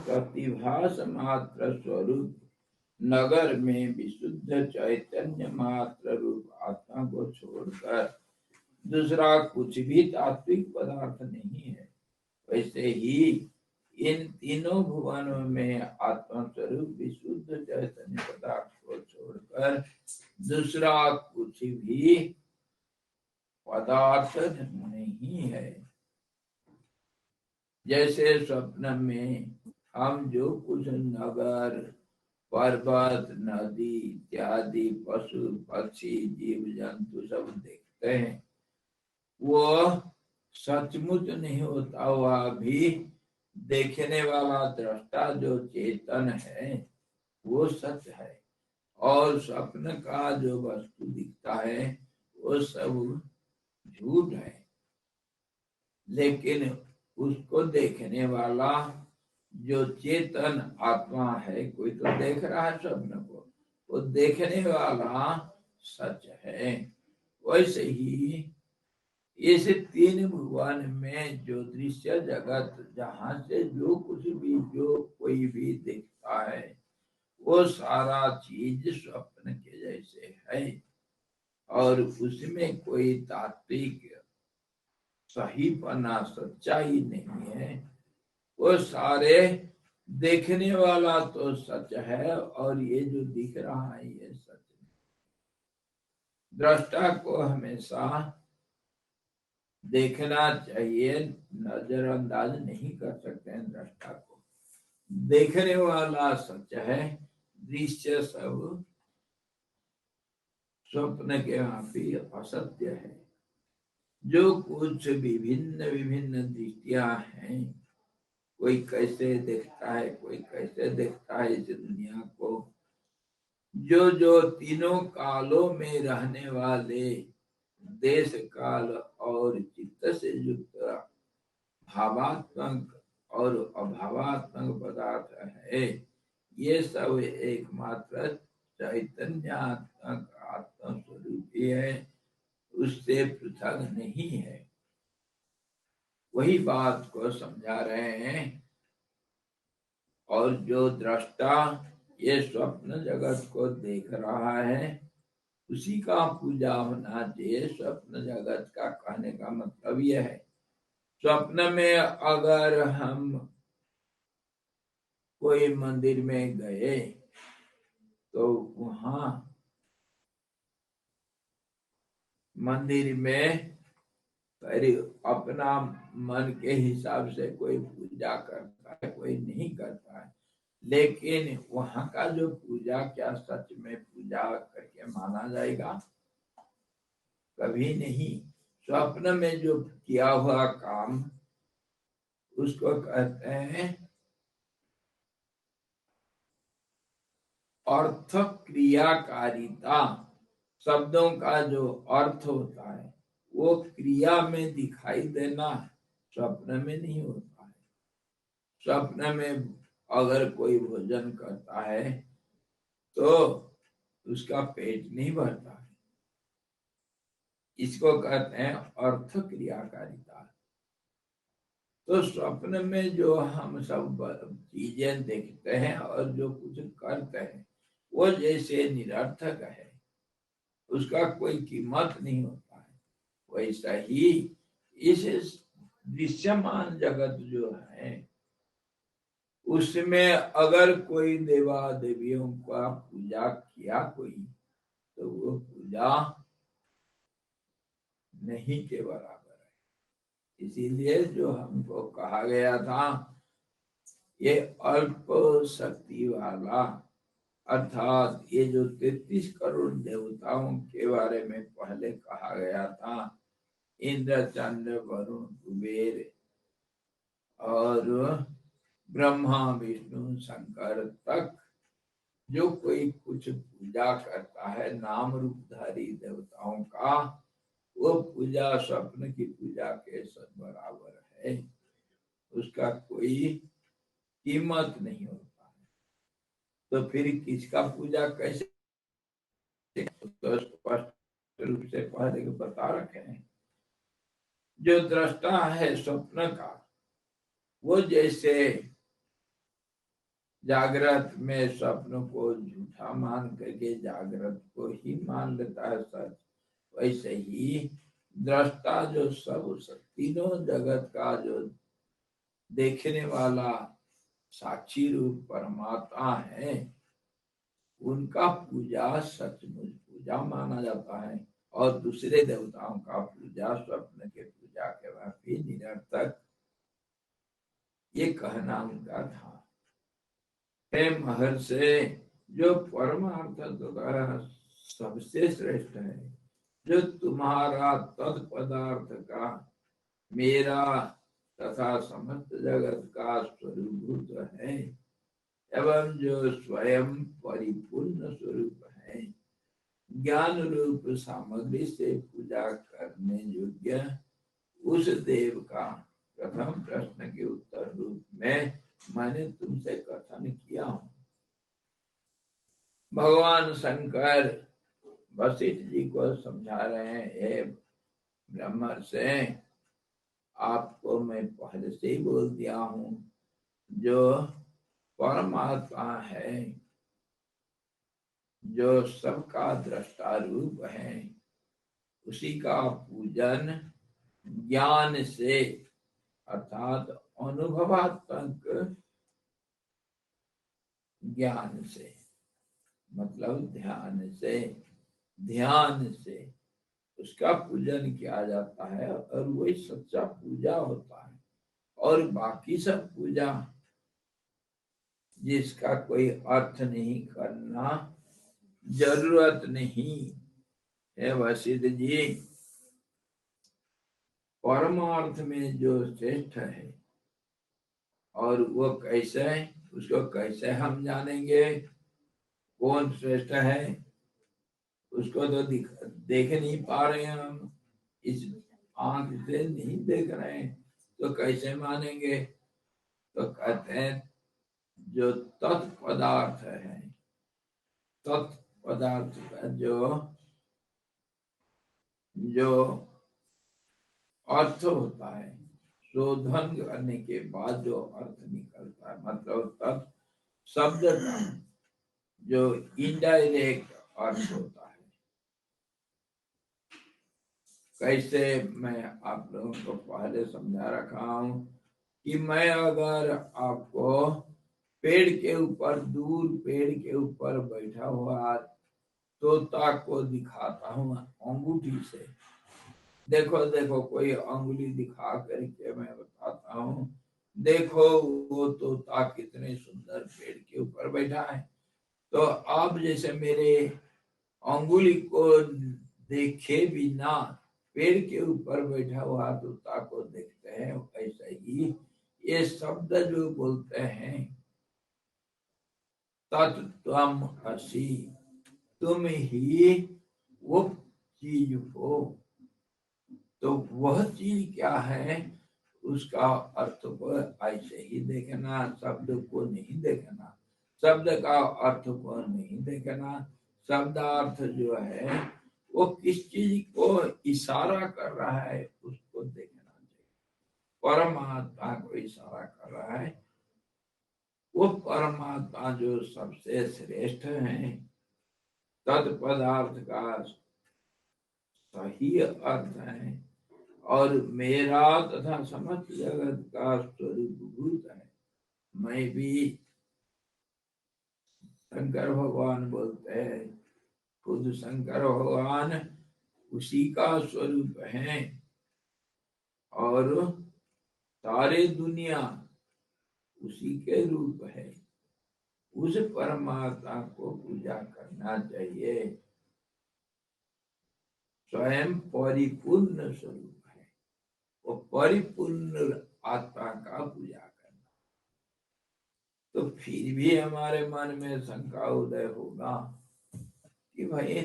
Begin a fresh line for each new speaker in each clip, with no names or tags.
प्रतिभास मात्र स्वरूप नगर में विशुद्ध चैतन्य मात्र रूप आत्मा को छोड़कर दूसरा कुछ भी तात्विक पदार्थ नहीं है। वैसे ही इन तीनों भुवनों में आत्मा स्वरूप विशुद्ध चैतन्य पदार्थ को छोड़कर दूसरा कुछ भी पदार्थ नहीं है। जैसे स्वप्न में हम जो कुछ नगर, पर्वत, नदी इत्यादि पशु पक्षी जीव जंतु सब देखते हैं, वो सचमुच नहीं होता हुआ भी देखने वाला दृष्टा जो चेतन है वो सच है, और स्वप्न का जो वस्तु दिखता है वो सब झूठ है। लेकिन उसको देखने वाला जो चेतन आत्मा है, कोई तो देख रहा है स्वप्न को, वो देखने वाला सच है। वैसे ही इस तीन भुवन में जो दृश्य जगत, जहां से जो कुछ भी जो कोई भी देखता है, वो सारा चीज स्वप्न के जैसे है, और उसमें कोई तात्विक सही पना सच्चाई नहीं है। वो सारे देखने वाला तो सच है, और ये जो दिख रहा है ये सच है। दृष्टा को हमेशा देखना चाहिए, नजरअंदाज नहीं कर सकते हैं दृष्टा को। देखने वाला सच है, दृश्य सब स्वप्न के भांति असत्य है। जो कुछ विभिन्न विभिन्न दृष्टियां हैं, कोई कैसे देखता है, कोई कैसे देखता है इस दुनिया को, जो जो तीनों कालों में रहने वाले देश काल और चित्त से युक्त भावात्मक और अभावात्मक पदार्थ है, ये सब एकमात्र चैतन्यात्मक आत्म स्वरूप ही है, उससे पृथक नहीं है। वही बात को समझा रहे हैं। और जो दृष्टा ये स्वप्न जगत को देख रहा है, उसी का पूजा होना चाहिए। स्वप्न जगत का कहने का मतलब यह है, स्वप्न में अगर हम कोई मंदिर में गए तो वहां मंदिर में अपना मन के हिसाब से कोई पूजा करता है, कोई नहीं करता है। लेकिन वहां का जो पूजा क्या सच में पूजा करके माना जाएगा? कभी नहीं। स्वप्न में जो किया हुआ काम, उसको कहते हैं अर्थ क्रियाकारिता। शब्दों का जो अर्थ होता है वो क्रिया में दिखाई देना स्वप्न में नहीं होता है। स्वप्न में अगर कोई भोजन करता है तो उसका पेट नहीं भरता है, इसको कहते हैं अर्थ क्रियाकारिता। तो स्वप्न में जो हम सब चीजें देखते हैं और जो कुछ करते हैं, वो जैसे निरर्थक है, उसका कोई कीमत नहीं होता है, वैसा ही इस दृश्यमान जगत जो है, उसमें अगर कोई देवा देवियों का पूजा किया कोई, तो वो पूजा नहीं के बराबर है। इसीलिए जो हमको कहा गया था, ये अल्प शक्ति वाला, अर्थात ये जो 33 करोड़ देवताओं के बारे में पहले कहा गया था, इंद्र, चंद्र, वरुण, कुबेर और ब्रह्मा, विष्णु, शंकर तक जो कोई कुछ पूजा करता है नाम रूपधारी देवताओं का, वो पूजा स्वप्न की पूजा के सब बराबर है, उसका कोई कीमत नहीं होता है। तो फिर किसका पूजा कैसे? तो स्पष्ट रूप से पहले के बता रखे हैं। जो दृष्टा है स्वप्न का, वो जैसे जागृत में स्वप्न को झूठा मान करके जागृत को ही मान लेता है सच, वैसे ही दृष्टा जो सब तीनों जगत का जो देखने वाला साक्षी रूप परमात्मा है, उनका पूजा सचमुच पूजा माना जाता है। और दूसरे देवताओं का पूजा स्वप्न के पूजा के भी निरर्थक, ये कहना उनका था। हे महर्षि, जो परमार्थ सबसे श्रेष्ठ है, जो तुम्हारा तत्पदार्थ का, मेरा तथा समस्त जगत का स्वरूप है, एवं जो स्वयं परिपूर्ण स्वरूप है, ज्ञान रूप सामग्री से पूजा करने योग्य उस देव का प्रथम प्रश्न के उत्तर रूप में मैंने तुमसे कथन किया हूं। भगवान शंकर वशिष्ठ जी को समझा रहे हैं, ब्रह्मर्षि, आपको मैं पहले से ही बोल दिया हूं, जो परमात्मा है, जो सबका दृष्टा रूप है, उसी का पूजन ज्ञान से अर्थात अनुभवात्मक ज्ञान से, मतलब ध्यान से उसका पूजन किया जाता है, और वही सच्चा पूजा होता है। और बाकी सब पूजा जिसका कोई अर्थ नहीं करना, जरूरत नहीं है वशिष्ठ जी, परमार्थ में जो श्रेष्ठ है, और वो कैसे है, उसको कैसे हम जानेंगे कौन श्रेष्ठ है? उसको तो देख नहीं पा रहे हैं हम, इस आंख से नहीं देख रहे हैं, तो कैसे मानेंगे? तो कहते हैं जो तत्पदार्थ है, तत्पदार्थ का जो अर्थ होता है, शोधन करने के बाद जो अर्थ निकलता है, मतलब तत् शब्द का जो इनडायरेक्ट अर्थ होता है। कैसे मैं आप लोगों को पहले समझा रखा हूं कि मैं अगर आपको पेड़ के ऊपर, दूर पेड़ के ऊपर बैठा हुआ तोता को दिखाता हूँ अंगूठी से, देखो देखो, कोई अंगुली दिखा करके मैं बताता हूँ, देखो वो तोता कितने सुंदर पेड़ के ऊपर बैठा है, तो आप जैसे मेरे अंगुली को देखे बिना पेड़ के ऊपर बैठा हुआ तोता को देखते हैं, ऐसा ही ये शब्द जो बोलते हैं, तत्त्वम असि, तुम ही वो चीज हो, तो वह चीज क्या है, उसका अर्थ को ऐसे ही देखना, शब्द को नहीं देखना, शब्द का अर्थ को नहीं देखना। शब्दार्थ जो है वो किस चीज को इशारा कर रहा है उसको देखना चाहिए। परमात्मा को इशारा कर रहा है, वो परमात्मा जो सबसे श्रेष्ठ है, तत्पदार्थ का सही अर्थ है, और मेरा तथा समस्त जगत का स्वरूप भूत है। मैं भी, शंकर भगवान बोलते हैं, खुद शंकर भगवान उसी का स्वरूप है, और सारे दुनिया उसी के रूप है। उस परमात्मा को पूजा करना चाहिए। स्वयं परिपूर्ण स्वरूप है, वो परिपूर्ण आत्मा का पूजा करना। तो फिर भी हमारे मन में शंका उदय होगा कि भाई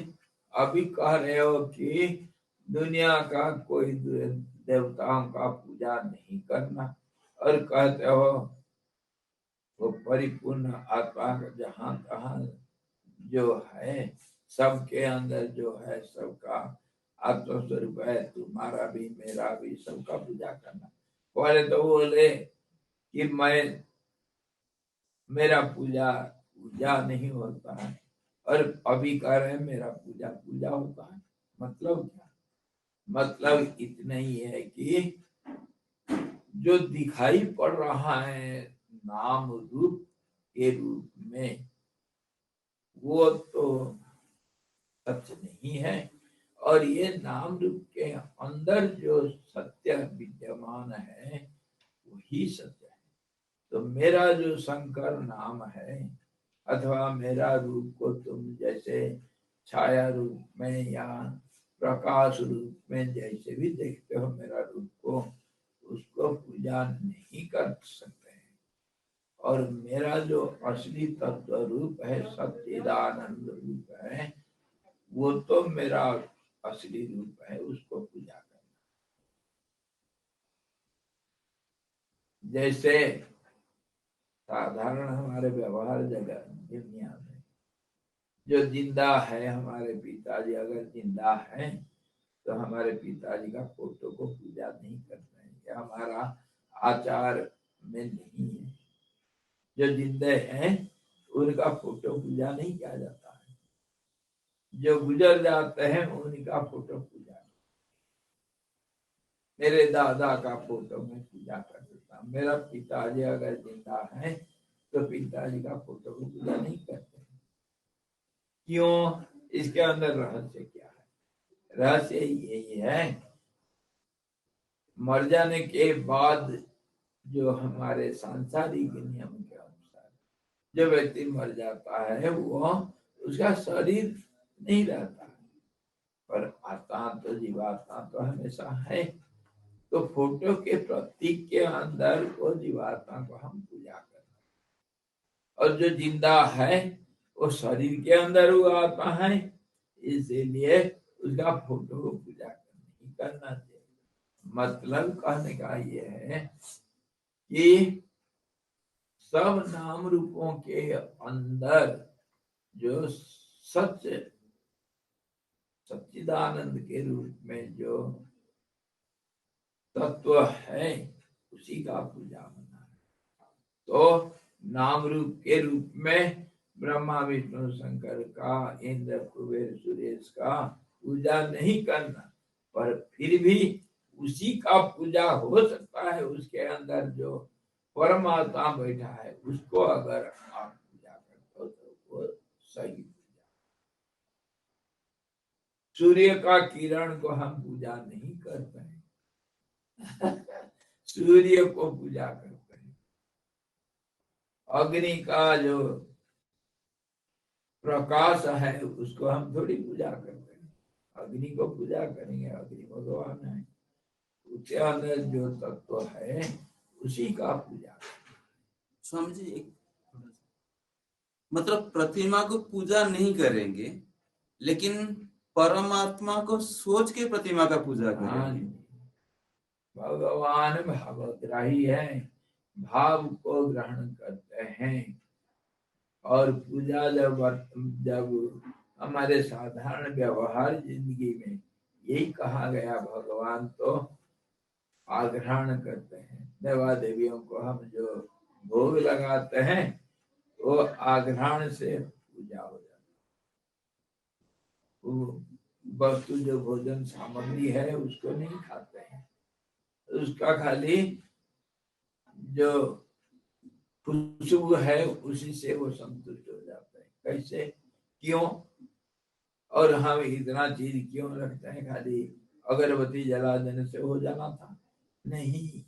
अभी कह रहे हो कि दुनिया का कोई देवताओं का पूजा नहीं करना, और कहते हो वो परिपूर्ण आत्मा जहां तहां जो है, सबके अंदर जो है, सबका आत्मस्वरूप है, तुम्हारा भी मेरा भी, सबका पूजा करना। पहले तो बोले कि मैं मेरा पूजा पूजा नहीं होता है, और अभी कह रहे हैं मेरा पूजा पूजा होता है। मतलब क्या? मतलब इतना ही है कि जो दिखाई पड़ रहा है नाम रूप के रूप में, वो तो सच नहीं है, और ये नाम रूप के अंदर जो सत्य विद्यमान है वही सत्य है। तो मेरा जो शंकर नाम है अथवा मेरा रूप को तुम जैसे छाया रूप में या प्रकाश रूप में जैसे भी देखते हो मेरा रूप को, उसको पूजा नहीं कर सकते हैं। और मेरा जो असली तत्व रूप है, सच्चिदानंद रूप है, वो तो मेरा असली रूप है, उसको पूजा करना। जैसे साधारण हमारे व्यवहार जगह दुनिया में जो जिंदा है, हमारे पिताजी अगर जिंदा है तो हमारे पिताजी का फोटो को पूजा नहीं करते हैं, ये हमारा आचार में नहीं है। जो जिंदे हैं उनका फोटो पूजा नहीं किया जाता है, जो गुजर जाते हैं उनका फोटो पूजा। मेरे दादा का फोटो में पूजा कर देता हूँ। मेरा पिताजी अगर जिंदा है तो पिताजी का फोटो को पूजा नहीं करते। क्यों? इसके अंदर रहस्य क्या है? रहस्य यही है, मर जाने के बाद जो हमारे सांसारिक नियम के अनुसार जो व्यक्ति मर जाता है वो उसका शरीर नहीं रहता है, पर आत्मा तो जीवात्मा तो हमेशा है। तो फोटो के प्रतीक के अंदर वो जीवात्मा को हम पूजा करते हैं, और जो जिंदा है वो शरीर के अंदर हुआ आत्मा है, इसीलिए उसका फोटो को पूजा नहीं करना चाहिए। मतलब कहने का ये है कि सब नाम रूपों के अंदर जो सच सच्चिदानंद के रूप में जो तत्व है उसी का पूजा होना है। तो नाम रूप के रूप में ब्रह्मा विष्णु शंकर का, इंद्र कुबेर सुरेश का पूजा नहीं करना, पर फिर भी उसी का पूजा हो सकता है। उसके अंदर जो परमात्मा बैठा है उसको अगर आप पूजा करते हो तो वो सही पूजा। सूर्य का किरण को हम पूजा नहीं करते हैं सूर्य को पूजा करते हैं। अग्नि का जो प्रकाश है उसको हम थोड़ी पूजा करते हैं। अग्नि को पूजा करेंगे, अग्नि भगवान है, उसके अंदर जो तत्व है उसी का पूजा।
स्वामी जी एक मतलब प्रतिमा को पूजा नहीं करेंगे, लेकिन परमात्मा को सोच के प्रतिमा का पूजा करेंगे।
भगवान भावग्राही है, भाव को ग्रहण करते हैं। और पूजा जब जब हमारे साधारण व्यवहार जिंदगी में यही कहा गया, भगवान तो आग्रहण करते हैं। देवा देवियों को हम जो भोग लगाते हैं वो आग्रहण से पूजा हो जाती है। वो वस्तु जो भोजन सामग्री है उसको नहीं खाते हैं, उसका खाली जो खुशबू है उसी से वो संतुष्ट हो जाते हैं। कैसे? क्यों? और हम इतना चीज क्यों रखते हैं? खाली अगरबत्ती जला देने से हो जाना था? नहीं,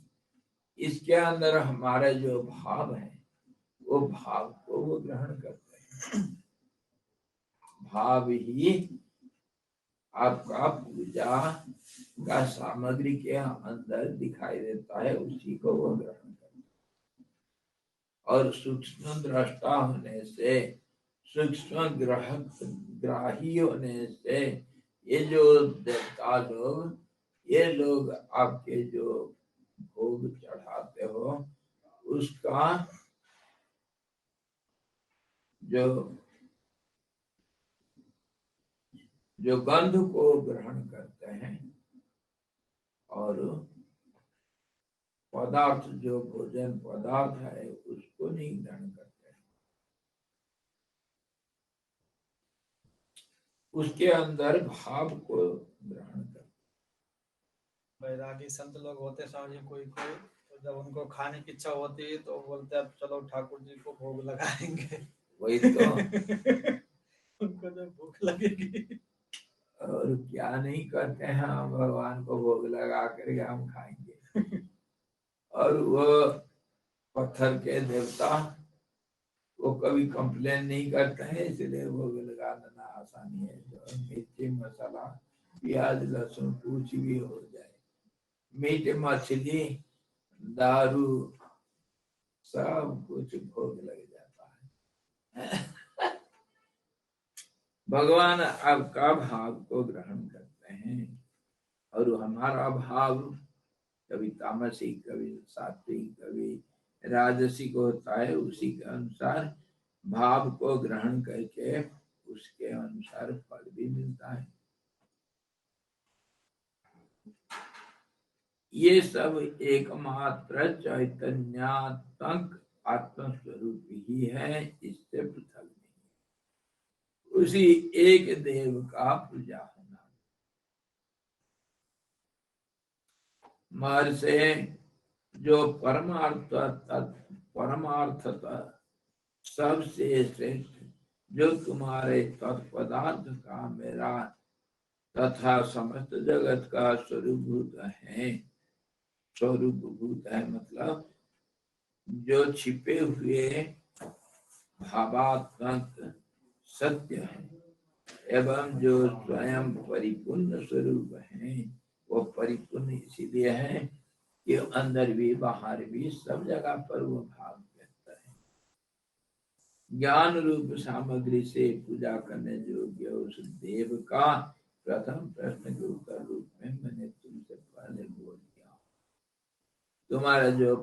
इसके अंदर हमारे जो भाव है वो भाव को वो ग्रहण करते हैं। भाव ही आपका पूजा का सामग्री के अंदर दिखाई देता है, उसी को वो ग्रहण करते हैं। और सूक्ष्म दृष्टा होने से, सूक्ष्म ग्राही होने से ये जो देवता लोग, ये लोग आपके जो भोग चढ़ाते हो उसका जो जो गंध को ग्रहण करते हैं, और पदार्थ जो भोजन पदार्थ है उसको नहीं ग्रहण करते हैं। उसके अंदर भाव को ग्रहण कर।
वैरागी संत लोग होते स्वामी जी, कोई कोई तो जब उनको खाने की इच्छा होती है तो बोलते हैं अब चलो ठाकुर जी को भोग लगाएंगे।
वही तो।
उनको जब भूख लगेगी
और क्या नहीं करते हैं हम, भगवान को भोग लगा करके हम खाएंगे। और वो पत्थर के देवता वो कभी कंप्लेन नहीं करते हैं, इसलिए भोग लगा देना आसानी है। जो मिर्ची मसाला प्याज लहसुन कुछ भी हो जाए, मीट मछली दारू सब कुछ भोग लग जाता है। भगवान आपका भाव को ग्रहण करते हैं, और हमारा भाव कभी तामसिक कभी सात्विक कभी राजसिक होता है। उसी के अनुसार भाव को ग्रहण करके उसके अनुसार फल भी मिलता है। ये सब एकमात्र चैतन्यात्मक आत्मस्वरूप ही है, इससे पृथक नहीं। उसी एक देव का पूजा होना। मर से जो परमार्थता सबसे श्रेष्ठ, जो तुम्हारे तत्पदार्थ का मेरा तथा समस्त जगत का स्वरूपभूत है। स्वरूपभूत है मतलब जो छिपे हुए भावात्मक सत्य है, एवं जो स्वयं परिपूर्ण स्वरूप है। वो परिपूर्ण इसीलिए है कि अंदर भी बाहर भी सब जगह पर वो भाव व्यक्त है। ज्ञान रूप सामग्री से पूजा करने योग्य उस देव का प्रथम प्रश्न के उत्तर रूप में मैंने तुमसे पहले बोल दिया। तुम्हारा जो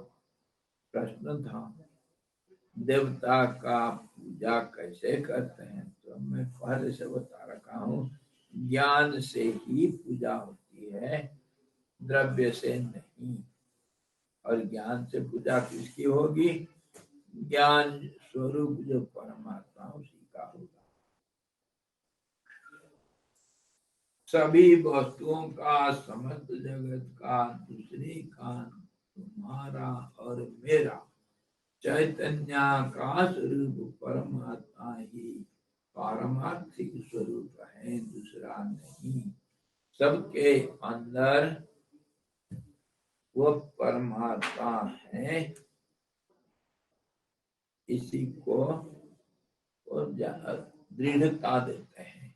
प्रश्न था देवता का पूजा कैसे करते हैं, तो मैं पहले से बता रखा हूँ, ज्ञान से ही पूजा होती है, द्रव्य से नहीं। और ज्ञान से पूजा किसकी होगी? ज्ञान स्वरूप जो परमात्मा उसी का होगा। सभी वस्तुओं का समस्त जगत का दूसरे का तुम्हारा और मेरा चैतन्य का स्वरूप परमात्मा ही पारमार्थिक स्वरूप है, दूसरा नहीं। सबके अंदर वो परमात्मा है। इसी को दृढ़ता देते हैं,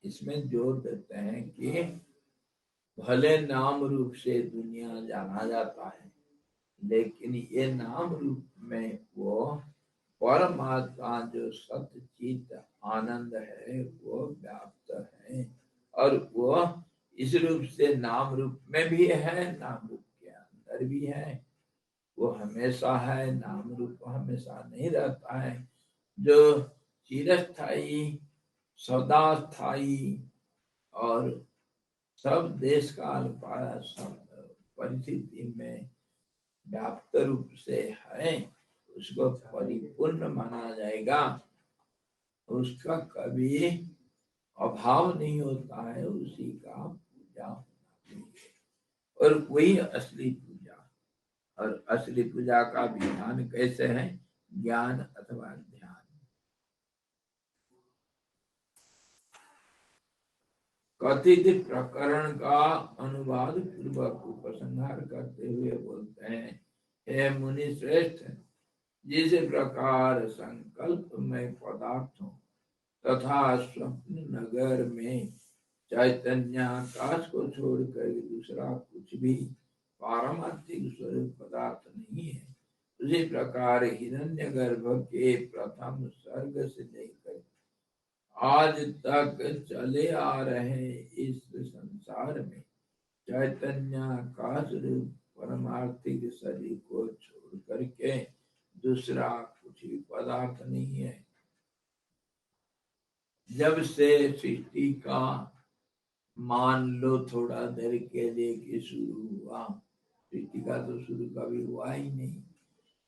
इसमें जोर देते हैं कि भले नाम रूप से दुनिया जाना जाता है, लेकिन ये नाम रूप में वो परमात्मा जो सत्य चित आनंद है वो व्याप्त है। और वो इस रूप से नाम रूप में भी है, नाम रूप के अंदर भी है। वो हमेशा है, नाम रूप हमेशा नहीं रहता है। जो चिरस्थायी सदा स्थायी और सब देश काल परिस्थिति में व्याप्त रूप से है, उसको परिपूर्ण माना जाएगा। उसका कभी अभाव नहीं होता है, उसी का पूजा होना चाहिए। और वही असली पूजा। और असली पूजा का विधान कैसे है? ज्ञान अथवा ध्यान। कथित प्रकरण का अनुवाद पूर्वक उपसंहार करते हुए बोलते हैं, हे मुनि श्रेष्ठ, जिस प्रकार संकल्प में पदार्थों तथा स्वप्न नगर में चैतन्य आकाश को छोड़कर दूसरा कुछ भी पारमार्थिक स्वरूप पदार्थ नहीं है, उसी प्रकार हिरण्यगर्भ के प्रथम सर्ग से लेकर आज तक चले आ रहे इस संसार में चैतन्य आकाश रूप परमार्थिक शरीर को छोड़ करके दूसरा कुछ भी पदार्थ नहीं है। जब से सृष्टि का मान लो थोड़ा देर के लिए कि शुरू हुआ, सृष्टि का तो शुरू कभी हुआ ही नहीं,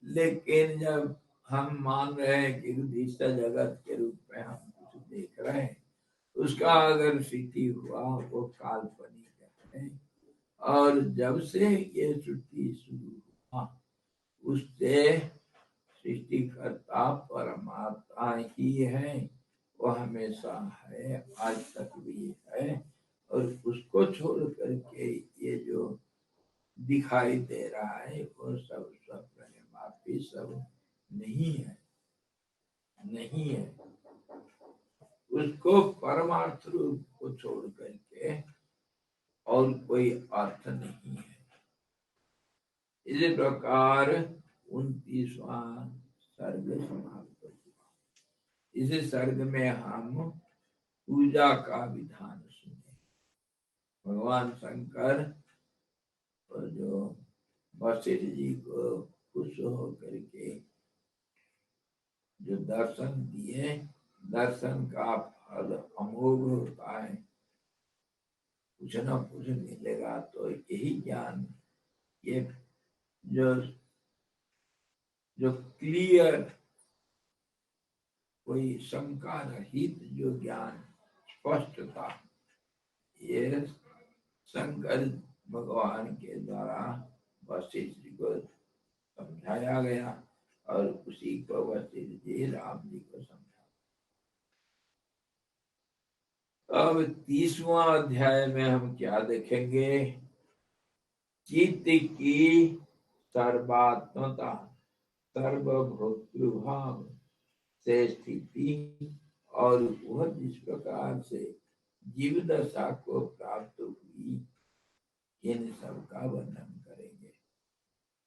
लेकिन जब हम मान रहे हैं कि दृश्य जगत के रूप में हम कुछ देख रहे हैं, उसका अगर सृष्टि हुआ वो काल्पनिक है। और जब से ये सृष्टि शुरू हुआ उससे सृष्टिकर्ता परमात्मा ही है, वो हमेशा है, आज तक भी है। और उसको छोड़ करके ये जो दिखाई दे रहा है वो सब स्वप्न सब नहीं है, नहीं है। उसको परमार्थ रूप को छोड़ करके और कोई अर्थ नहीं है। इसी प्रकार 29वां सर्ग समाप्त हुआ। इस सर्ग में हम पूजा का विधान सुने। भगवान शंकर और जो वशिष्ठ जी को खुश होकर के जो दर्शन दिए, दर्शन का फल अमोघ होता है, कुछ न कुछ मिलेगा। तो यही ज्ञान, ये जो जो क्लियर, कोई शंका रहित जो ज्ञान, स्पष्टता, ये शंकर भगवान के द्वारा वशिष्ठ जी को समझाया गया और उसी को वशिष्ठ जी राम जी को समझाया। अब 30वां अध्याय में हम क्या देखेंगे? चित्त की सर्वात्मता, सर्वभोक्तृभाव से स्थिति और वह जिस प्रकार से जीव दशा को प्राप्त हुई, इन सब का वर्णन करेंगे।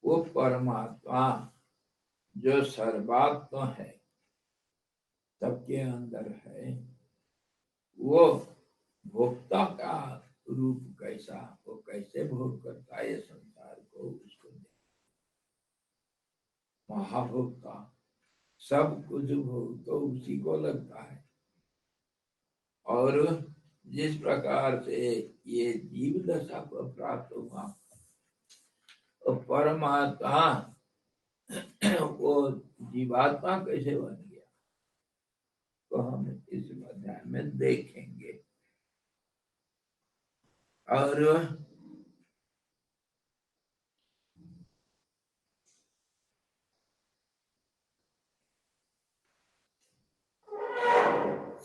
वो परमात्मा जो सर्वात्मा है, सबके अंदर है, वो भोक्ता का रूप कैसा, वो कैसे भोग करता है संसार को, उसको महाभोक्ता, सब कुछ भोग तो उसी को लगता है। और जिस प्रकार से ये जीव दशा को प्राप्त हुआ, तो परमात्मा वो जीवात्मा कैसे बन गया, तो हम इस अध्याय में देखेंगे। और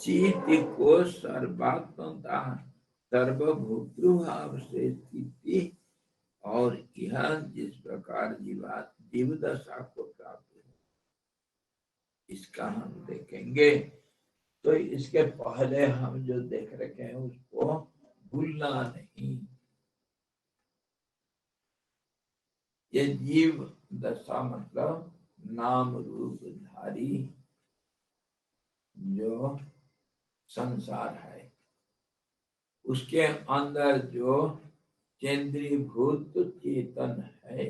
चित्त को सर्वात्मता, सर्वभोक्तृभाव से स्थिति और यह जिस प्रकार जीव दशा को प्राप्त हो, इसका हम देखेंगे। तो इसके पहले हम जो देख रखे हैं उसको भूलना नहीं। ये जीव दशा मतलब नाम रूप धारी जो संसार है, उसके अंदर जो केंद्रीभूत चेतन है,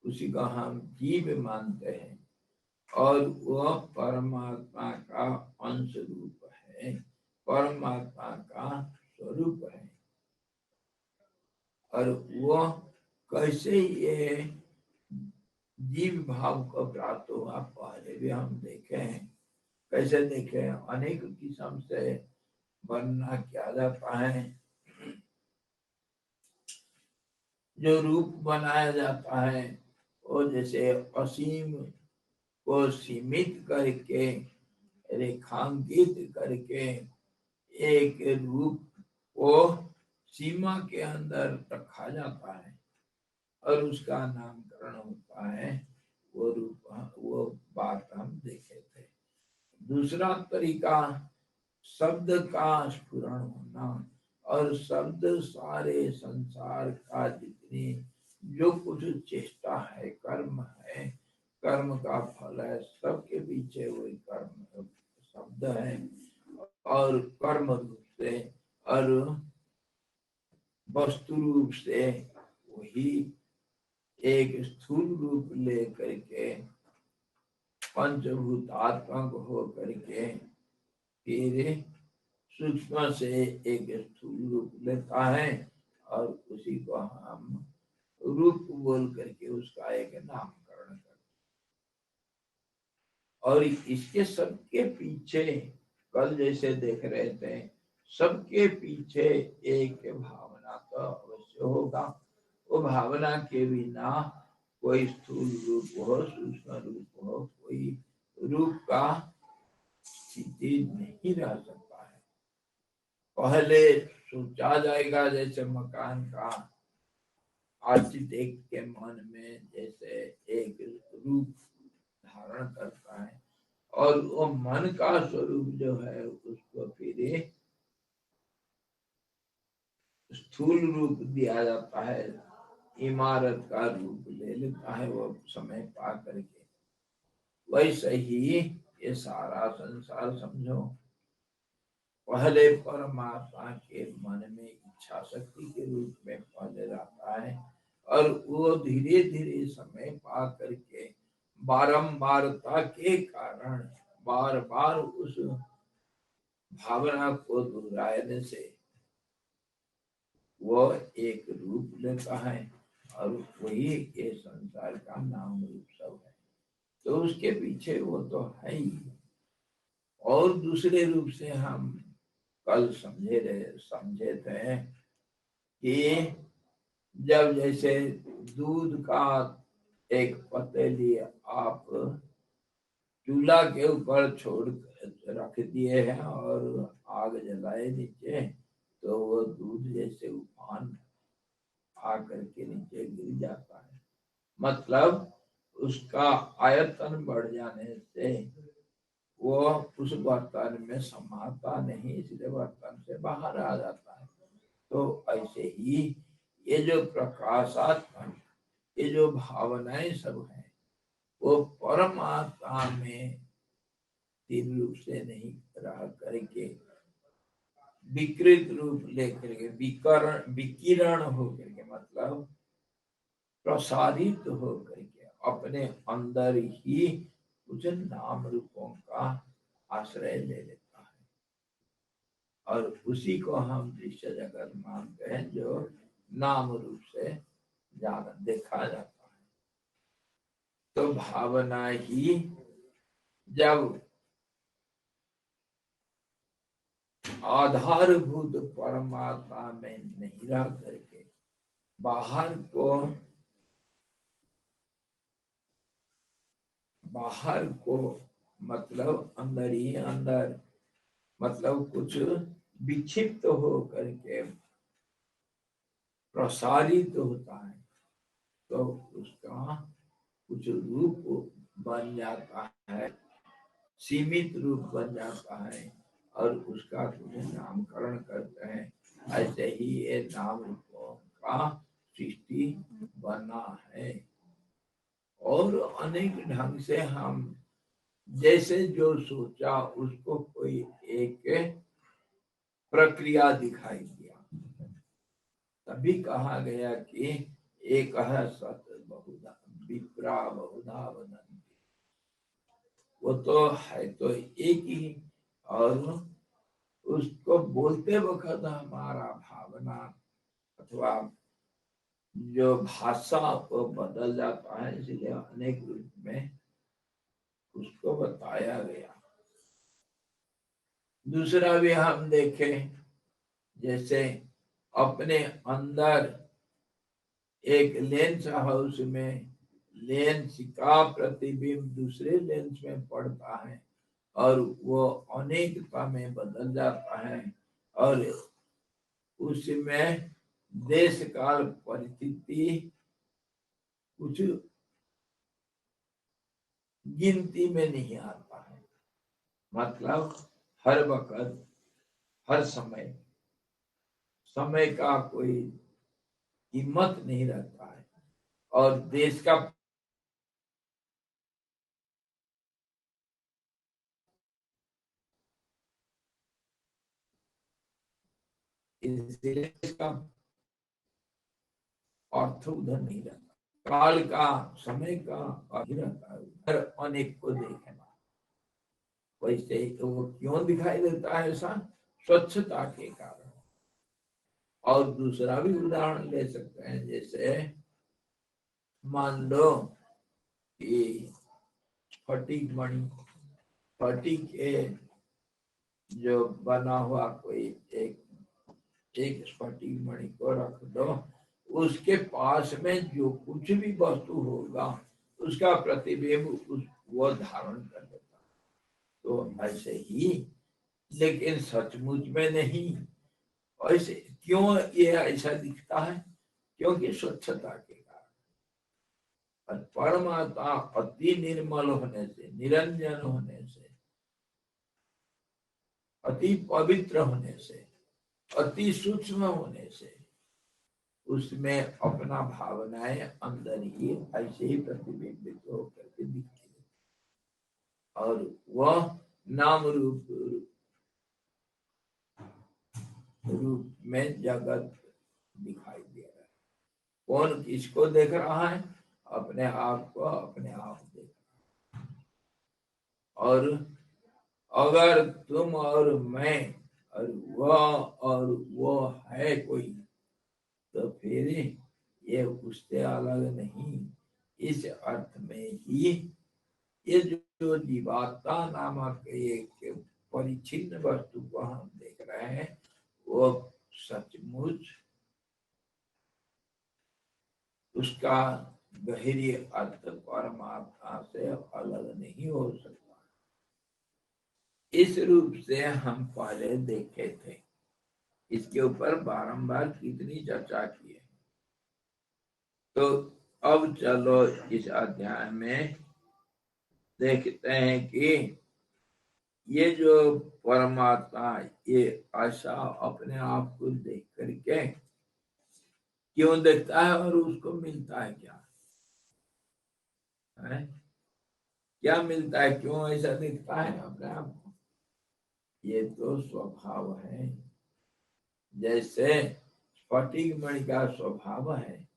उसी को हम जीव मानते हैं। और वह परमात्मा का अंश रूप है, परमात्मा का स्वरूप है। और वह कैसे ये जीव भाव को प्राप्त हुआ, पहले भी हम देखे हैं। कैसे देखे हैं? अनेक किस्म से वर्णना किया जाता है। जो रूप बनाया जाता है वो जैसे असीम को सीमित करके, रेखांकित करके एक रूप को सीमा के अंदर रखा जाता है और उसका नामकरण होता है। वो रूप, वो बात हम देखे थे। दूसरा तरीका शब्द का स्फुरण होना, और शब्द सारे संसार का जितनी जो कुछ चेष्टा है, कर्म है, कर्म का फल है, सबके पीछे वही कर्म शब्द है। और कर्म रूप से और वस्तु रूप से वही एक स्थूल रूप ले करके पंचभूतात्मक हो करके फिर सूक्ष्म से एक स्थूल रूप लेता है और उसी को हम रूप बोल करके उसका एक नामकरण करते हैं। और इसके सबके पीछे कल जैसे देख रहे थे, सबके पीछे एक भावना तो अवश्य होगा। वो भावना के बिना कोई स्थूल रूप हो, सूक्ष्म रूप हो, कोई रूप का स्थिति नहीं रह सकता है। पहले सोचा जाएगा, जैसे मकान का आर्किटेक्ट के मन में जैसे एक रूप धारण करता है, और वो मन का स्वरूप जो है उसको फिर स्थूल रूप दिया जाता है, इमारत का रूप ले लेता है वो समय पा करके। वैसे ही ये सारा संसार समझो, पहले परमात्मा के मन में इच्छा शक्ति के रूप में पहले रहता है, और वो धीरे धीरे समय पा करके बारंबारता के कारण बार बार उस भावना को दोहराने से वो एक रूप लेता है, और वही ये संसार का नाम रूप सब है। तो उसके पीछे वो तो है ही। और दूसरे रूप से हम कल समझे थे कि जब जैसे दूध का एक पतीली आप चूल्हा के ऊपर छोड़ रख दिए हैं और आग जलाए नीचे, तो वो दूध जैसे उफान आकर के नीचे गिर जाता है। मतलब उसका आयतन बढ़ जाने से वो उस बर्तन में समाता नहीं, इसलिए बर्तन से बाहर आ जाता है। तो ऐसे ही ये जो प्रकाशात्मक ये जो भावनाएं सब हैं, वो परमात्मा में तीन रूप से नहीं रह करके विकृत रूप लेकर के विकिरण होकर के, मतलब प्रसारित होकर के अपने अंदर ही कुछ नाम रूपों का आश्रय ले लेता है, और उसी को हम दृश्य जगत मानते हैं, जो नाम रूप से जाना देखा जाता है। तो भावना ही जब आधारभूत परमात्मा में नहीं रह करके बाहर को मतलब अंदर ही अंदर, मतलब कुछ विक्षिप्त हो करके प्रसारित होता है, तो उसका कुछ रूप बन जाता है, सीमित रूप बन जाता है, और उसका कुछ नामकरण करते हैं। ऐसे ही ये नाम रूपों का सृष्टि बना है, और अनेक ढंग से हम जैसे जो सोचा उसको कोई एक प्रक्रिया दिखाई दिया, तभी कहा गया कि एक है सत बहुधा विप्रा बहुधा वदन्ति। वो तो है तो एक ही, और उसको बोलते वक्त हमारा भावना अथवा जो भाषा वो बदल जाता है, इसलिए अनेक रूप में उसको बताया गया। दूसरा भी हम देखें, जैसे अपने अंदर एक लेंस हाउस में लेंस का प्रतिबिंब दूसरे लेंस में पड़ता है, और वो अनेकता में बदल जाता है, और उसमें देश काल परिस्थिति कुछ गिनती में नहीं आता है। मतलब हर वक्त हर समय समय का कोई कीमत नहीं रहता है, और देश का इसलिए इसका अर्थ उधर नहीं रहता, काल का समय का अर्थ रहता है उधर अनेक को देखना। वैसे तो वो क्यों दिखाई देता है ऐसा? स्वच्छता के कारण। और दूसरा भी उदाहरण ले सकते हैं, जैसे मान लो कि फटीक मणि, फटीक के जो बना हुआ कोई एक एक स्फटिक मणि को रख दो, उसके पास में जो कुछ भी वस्तु होगा उसका प्रतिबिंब वो धारण कर लेता। तो ऐसे ही, लेकिन सचमुच में नहीं। ऐसे क्यों ये ऐसा दिखता है? क्योंकि स्वच्छता के कारण। और परमात्मा अति निर्मल होने से, निरंजन होने से, अति पवित्र होने से, अति सूक्ष्म होने से उसमें अपना भावनाएं अंदर ही ऐसे ही प्रतिबिंबित होकर के दिखती है, और वह नाम रूप में जगत दिखाई दे रहा है। कौन किसको देख रहा है? अपने आप को अपने आप देख रहा है। और अगर तुम और मैं और वो है कोई, तो फिर ये उससे अलग नहीं। इस अर्थ में ही ये जो जीवात्मा नामक एक परिच्छिन्न वस्तु को हम देख रहे हैं, वो सचमुच उसका गहरी अर्थ परमात्मा से अलग नहीं हो सकता। इस रूप से हम पहले देखे थे, इसके ऊपर बारंबार कितनी चर्चा की है। तो अब चलो इस अध्याय में देखते हैं कि ये जो परमात्मा ये ऐसा अपने आप को देख करके क्यों देखता है और उसको मिलता है क्या है? क्या मिलता है? क्यों ऐसा दिखता है अपने आप को? ये तो स्वभाव है। जैसे स्फटिक मणि का स्वभाव है,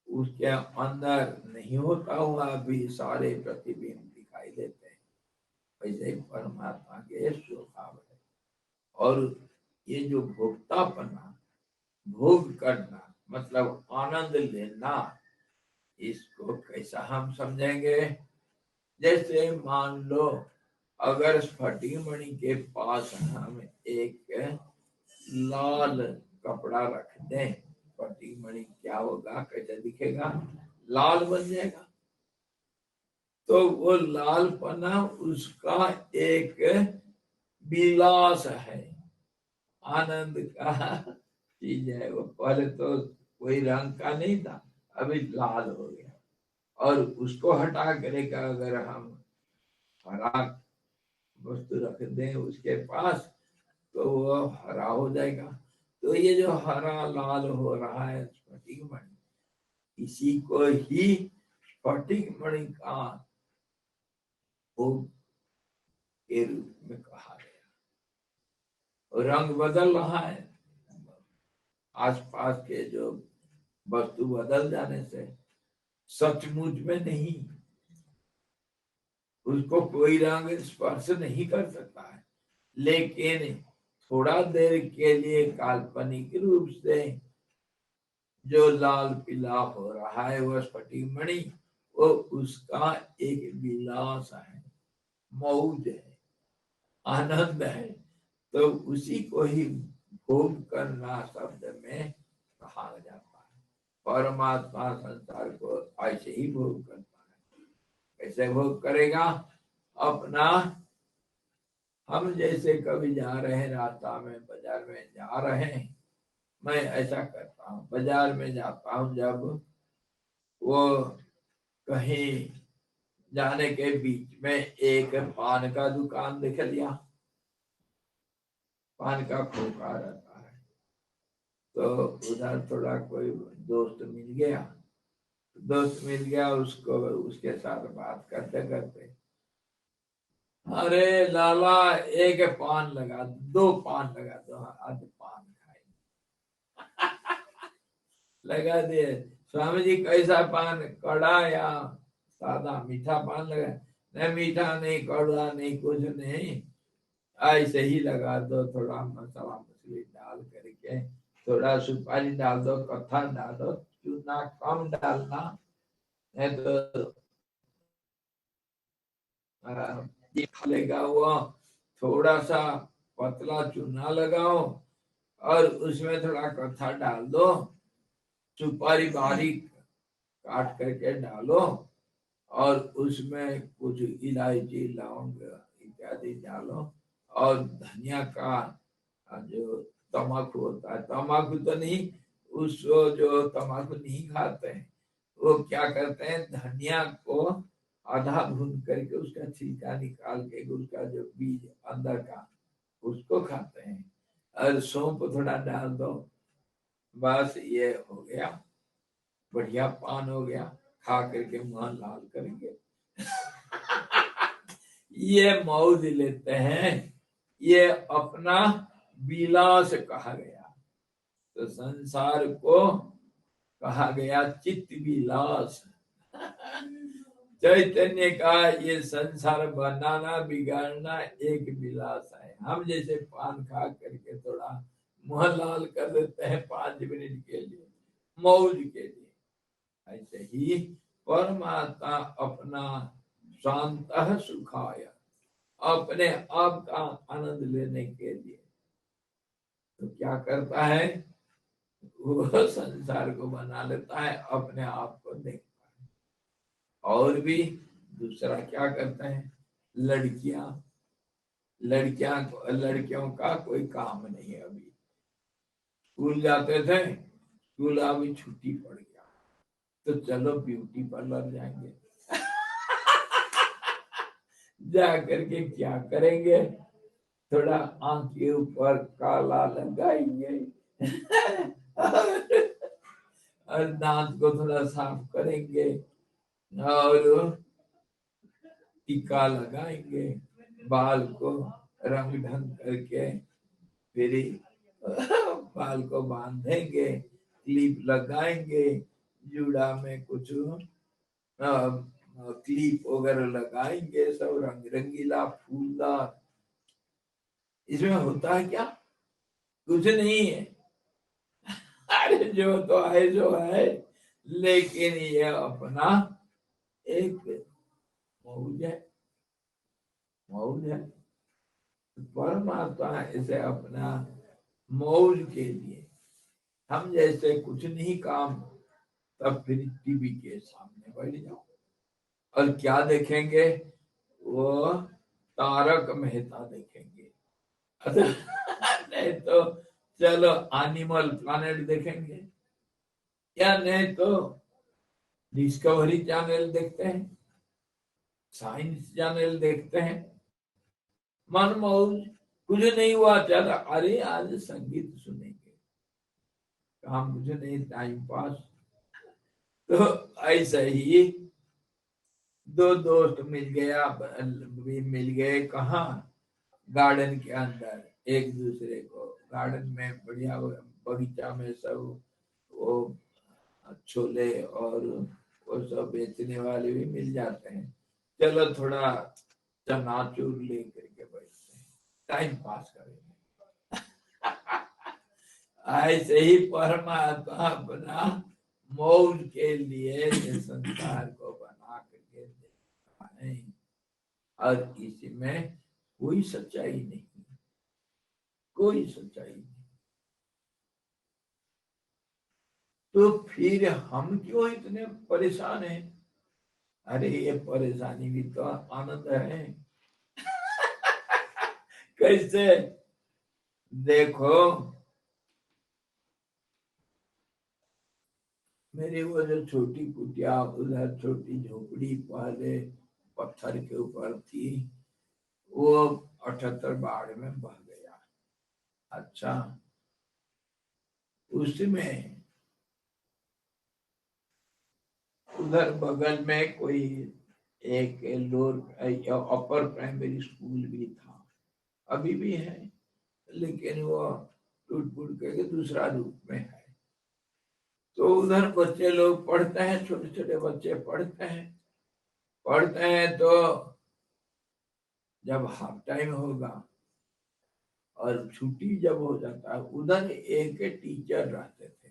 उसके अंदर नहीं होता हुआ भी सारे प्रतिबिंब दिखाई देते हैं, वैसे ही परमात्मा के स्वभाव है। और ये जो भोक्तापना, भोग करना मतलब आनंद लेना, इसको कैसा हम समझेंगे? जैसे मान लो अगर स्फटिक मणि के पास हम एक लाल कपड़ा रख दें, स्फटिक मणि क्या होगा, कैसे दिखेगा? लाल बन जाएगा। तो वो लाल पना उसका एक विलास है, आनंद का चीज है। वो पहले तो कोई रंग का नहीं था, अभी लाल हो गया। और उसको हटा करेगा अगर हम हरा वस्तु रख दें उसके पास, तो वो हरा हो जाएगा। तो ये जो हरा लाल हो रहा है स्फटिक मणि, इसी को ही स्फटिक मणि का भोग के रूप में कहा गया। और रंग बदल रहा है, आसपास के जो वस्तु बदल जाने से, सचमुच में नहीं। उसको कोई रंग स्पर्श नहीं कर सकता है, लेकिन थोड़ा देर के लिए काल्पनिक रूप से जो लाल पीला हो रहा है वह स्फटिक मणि, वो उसका एक विलास है, मौज है, आनंद है। तो उसी को ही भोग करना शब्द में कहा जाता है। परमात्मा संसार को ऐसे ही भोग करता है। कैसे भोग करेगा? अपना, हम जैसे कभी जा रहे हैं रास्ता में, बाजार में जा रहे हैं, मैं ऐसा करता हूँ, बाजार में जाता हूँ जब, वो कहीं जाने के बीच में एक पान का दुकान देख लिया, पान का खोखा रहता है, तो उधर थोड़ा कोई दोस्त मिल गया, उसको उसके साथ बात करते करते, अरे लाला एक पान लगा, 2 पान लगा दो, आज पान खाए। लगा दिए। स्वामी जी कैसा पान, कड़ा या सादा? मीठा पान लगा? नहीं मीठा नहीं, कड़वा नहीं, कुछ नहीं, ऐसे ही लगा दो। थोड़ा मसाला मछली डाल करके, थोड़ा सुपारी डाल दो, कथा डाल दो, चूना कम डालना, नहीं तो ये खा लेगा वो, थोड़ा सा पतला चूना लगाओ और उसमें थोड़ा कथा डाल दो, सुपारी बारीक काट करके डालो और उसमें कुछ इलायची लौंग इत्यादि डालो और धनिया का जो तम्बाकू होता है, तम्बाकू तो नहीं, उसको जो तम्बाकू नहीं खाते हैं वो क्या करते हैं, धनिया को आधा भून करके उसका छिलका निकाल के उसका जो बीज अंदर का उसको खाते हैं और सौंफ थोड़ा डाल दो, बस ये हो गया, बढ़िया पान हो गया, खा करके मुंह लाल करेंगे। ये मौज लेते हैं, ये अपना विलास कहा गया। तो संसार को कहा गया चित्त विलास। चैतन्य का ये संसार बनाना बिगाड़ना एक विलास है। हम जैसे पान खा करके थोड़ा मुंह लाल कर देते हैं 5 मिनट के लिए, मौज के लिए, ऐसे ही परमात्मा अपना शांत सुखाय, अपने आप का आनंद लेने के लिए तो क्या करता है, वो संसार को बना लेता है, अपने आप को देखता है। और भी दूसरा क्या करते हैं, लड़कियों का कोई काम नहीं है, अभी स्कूल जाते थे, स्कूल अभी छुट्टी पड़ गया तो चलो ब्यूटी पार्लर जाएंगे। जा करके क्या करेंगे, थोड़ा आंख के ऊपर काला लगाएंगे और दांत को थोड़ा साफ करेंगे और टीका लगाएंगे, बाल को रंग ढंग करके फिर बाल को बांधेंगे, क्लिप लगाएंगे, जुड़ा में कुछ क्लिप वगैरह लगाएंगे, सब रंग रंगीला फूलदार। इसमें होता है क्या, कुछ नहीं है, अरे जो तो है जो है, लेकिन ये अपना एक मौज है, मौज है। परमात्मा इसे अपना मौज के लिए, हम जैसे कुछ नहीं काम, तब फिर टीवी के सामने बैठ जाओ और क्या देखेंगे, वो तारक मेहता देखेंगे। नहीं तो चलो एनिमल प्लैनेट देखेंगे, या नहीं तो डिस्कवरी चैनल देखते हैं, साइंस चैनल देखते हैं, मन मौज, कुछ नहीं हुआ चला, अरे आज संगीत सुनेंगे, काम कुछ नहीं, टाइम पास। तो ऐसा ही दो दोस्त मिल गए कहाँ, गार्डन के अंदर, एक दूसरे को गार्डन में बढ़िया बगीचा में सब वो छोले और वो सब बेचने वाले भी मिल जाते हैं, चलो थोड़ा चनाचूर लेकर के बैठते हैं, टाइम पास करेंगे। ऐसे ही परमात्मा अपना मौज के लिए ये संसार को बना करके देता है और इसमें कोई सच्चाई नहीं, कोई सच्चाई नहीं। तो फिर हम क्यों इतने परेशान हैं, अरे ये परेशानी भी तो आनंद है। कैसे, देखो मेरी वो जो छोटी कुटिया उधर छोटी झोपड़ी पहले पत्थर के ऊपर थी, वो 78 बाढ़ में बह गया। अच्छा, उसमें उधर बगल में कोई एक लोअर अपर प्राइमरी स्कूल भी था, अभी भी है, लेकिन वो टूट फूट करके दूसरा रूप में है। तो उधर बच्चे लोग पढ़ते हैं, छोटे छोटे बच्चे पढ़ते हैं तो जब हाफ टाइम होगा और छुट्टी जब हो जाता है, उधर एक टीचर रहते थे,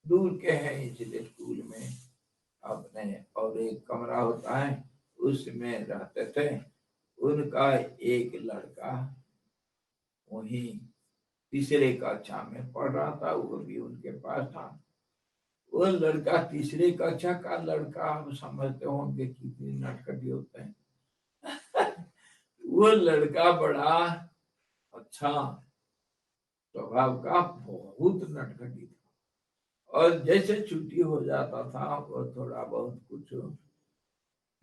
दूर के हैं इसलिए स्कूल में अपने, और एक कमरा होता है उसमें रहते थे। उनका एक लड़का वहीं तीसरे कक्षा में पढ़ रहा था, वो भी उनके पास था। वो लड़का तीसरे कक्षा का लड़का, आप समझते होंगे कितनी नटखटी होते हैं। वो लड़का बड़ा अच्छा स्वभाव का, बहुत नटखटी था। और जैसे छुट्टी हो जाता था वो थोड़ा बहुत कुछ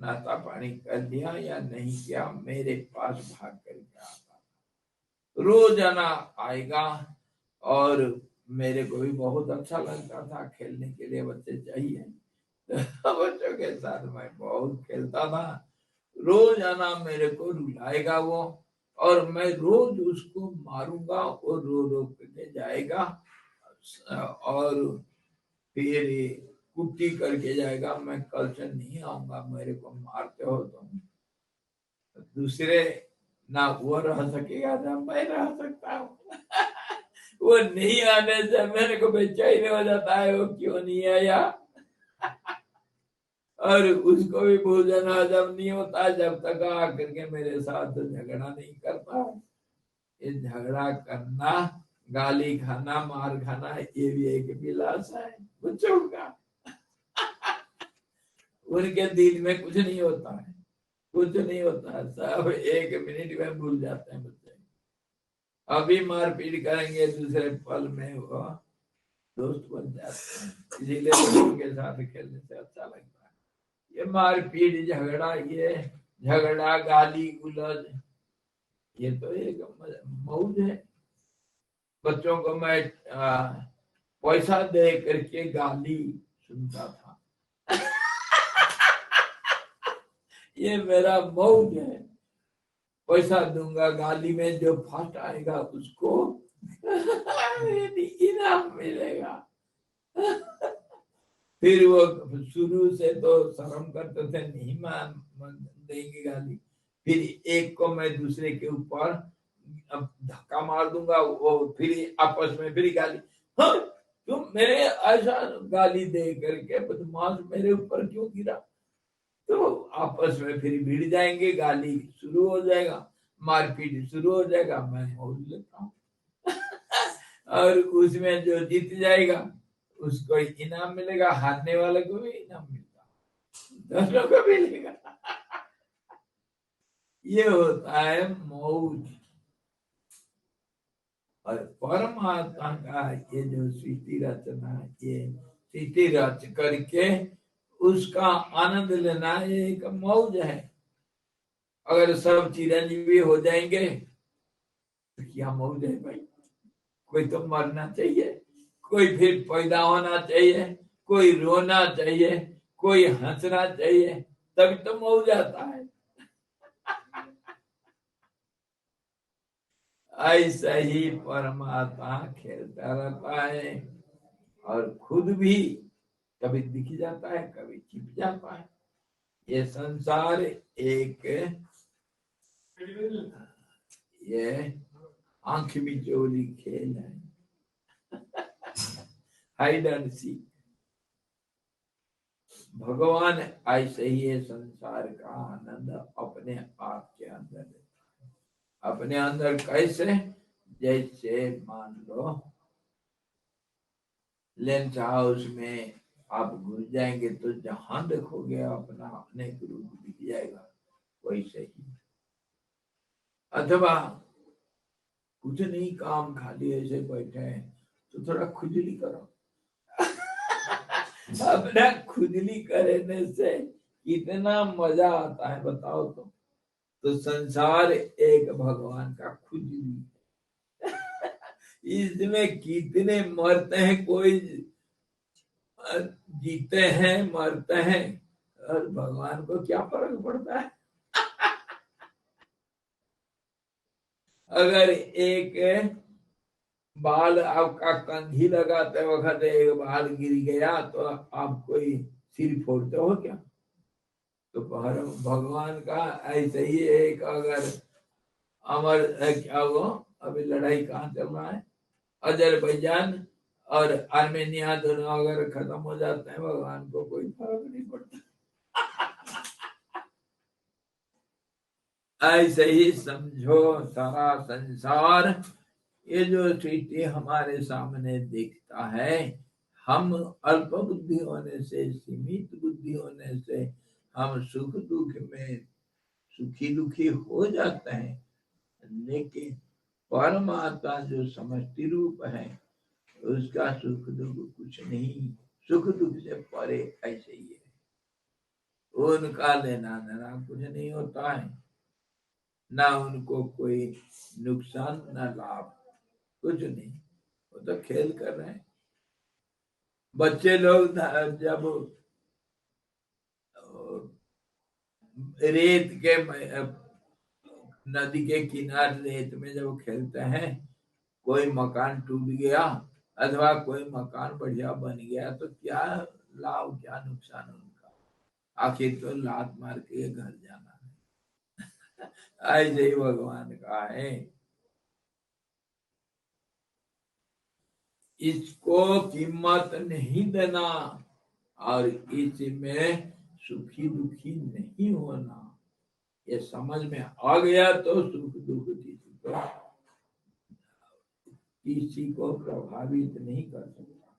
नाश्ता पानी कर लिया या नहीं किया, मेरे पास भाग करके आता, रोजाना आएगा। और मेरे को भी बहुत अच्छा लगता था, खेलने के लिए बच्चे चाहिए बच्चों के साथ मैं बहुत खेलता था। रोजाना मेरे को रुलाएगा वो, और मैं रोज उसको मारूंगा, और रो रो के जाएगा और फिर कुट्टी करके जाएगा, मैं कल से नहीं आऊंगा, मेरे को मारते हो तुम। दूसरे ना वो रह सकेगा ना मैं रह सकता हूँ वो नहीं आने से मेरे को बेचैन हो जाता है, वो क्यों नहीं आया। और उसको भी भोजन हजम नहीं होता जब तक आकर के मेरे साथ झगड़ा नहीं करता। ये झगड़ा करना, गाली खाना, मार खाना, ये भी एक विलास है बच्चों का। उनके दिल में कुछ नहीं होता है, कुछ नहीं होता है, सब 1 मिनट में भूल जाते हैं बच्चे। अभी मारपीट करेंगे, दूसरे पल में वो दोस्त बन जाते हैं। इसीलिए बच्चों के साथ खेलने से अच्छा लगता है। ये मारपीट झगड़ा, ये झगड़ा गाली गुलज, ये तो एक मौज है। बच्चों को मैं पैसा दे करके गाली सुनता था ये मेरा मौज है। पैसा दूंगा, गाली में जो फर्स्ट आएगा उसको इनाम मिलेगा। फिर वो शुरू से तो शर्म करते थे, नहीं मान देंगे गाली। फिर एक को मैं दूसरे के ऊपर धक्का मार दूंगा, वो फिर आपस में फिर गाली, हाँ तुम मेरे ऐसा गाली दे करके बदमाश मेरे ऊपर क्यों गिरा। तो आपस में फिर भिड़ जाएंगे, गाली शुरू हो जाएगा, मारपीट शुरू हो जाएगा, मैं मोल लेता हूँ और उसमें जो जीत जाएगा उसको इनाम मिलेगा, हारने वाले को भी इनाम मिलता, दोनों को मिलेगा ये होता है मौज। और परमात्मा का ये जो सृष्टि रचना, ये सृष्टि रच करके उसका आनंद लेना, ये एक मौज है। अगर सब चिरंजीवी हो जाएंगे तो क्या मौज है भाई। कोई तो मरना चाहिए, कोई फिर पैदा होना चाहिए, कोई रोना चाहिए, कोई हंसना चाहिए, तभी तो मौज आता है। ऐसा ही परमात्मा खेलता रहता है और खुद भी कभी दिख जाता है, कभी छिप जाता है। ये संसार एक ये आंख मिचोली खेल है, हाइड एंड सीक। भगवान ऐसे ही ये संसार का आनंद अपने आप के अंदर लेता है। अपने अंदर कैसे, जैसे मान लो लेंस हाउस में आप घुस जाएंगे तो जहां देखोगे अपना अनेक रूप दिख जाएगा, वैसे ही। अथवा कुछ नहीं, काम खाली ऐसे बैठे हैं तो थोड़ा खुजली करो अपना खुजली करने से कितना मजा आता है बताओ तो संसार एक भगवान का खुजली इसमें कितने मरते हैं, कोई जीते हैं मरते हैं, और भगवान को क्या फर्क पड़ता है। अगर एक बाल आपका कंघी लगाते वक्त एक बाल गिर गया तो आप कोई सिर फोड़ते हो क्या। तो भगवान का ऐसे ही एक, अगर अमर क्या वो अभी लड़ाई कहाँ चल रहा है, अजरबैजान और आर्मेनिया दोनों अगर खत्म हो जाते हैं, भगवान को कोई फर्क नहीं पड़ता ऐसे ही समझो सारा संसार, ये जो सृष्टि हमारे सामने दिखता है, हम अल्प बुद्धि होने से, सीमित बुद्धि होने से हम सुख दुख में सुखी दुखी हो जाते हैं, लेकिन परमात्मा जो समष्टि रूप है उसका सुख दुख कुछ नहीं, सुख दुख से परे ऐसे ही है। उनका लेना देना कुछ नहीं होता है, ना उनको कोई नुकसान ना लाभ, कुछ नहीं, वो तो खेल कर रहे हैं। बच्चे लोग जब रेत के नदी के किनारे रेत में जब खेलते हैं, कोई मकान टूट गया अथवा कोई मकान बढ़िया बन गया तो क्या लाभ क्या नुकसान उनका, आखिर तो लात मार के घर जाना है। ऐसे ही भगवान का है, इसको कीमत नहीं देना और इसमें सुखी दुखी नहीं होना, ये समझ में आ गया तो सुख दुख किसी को प्रभावित नहीं कर सकता।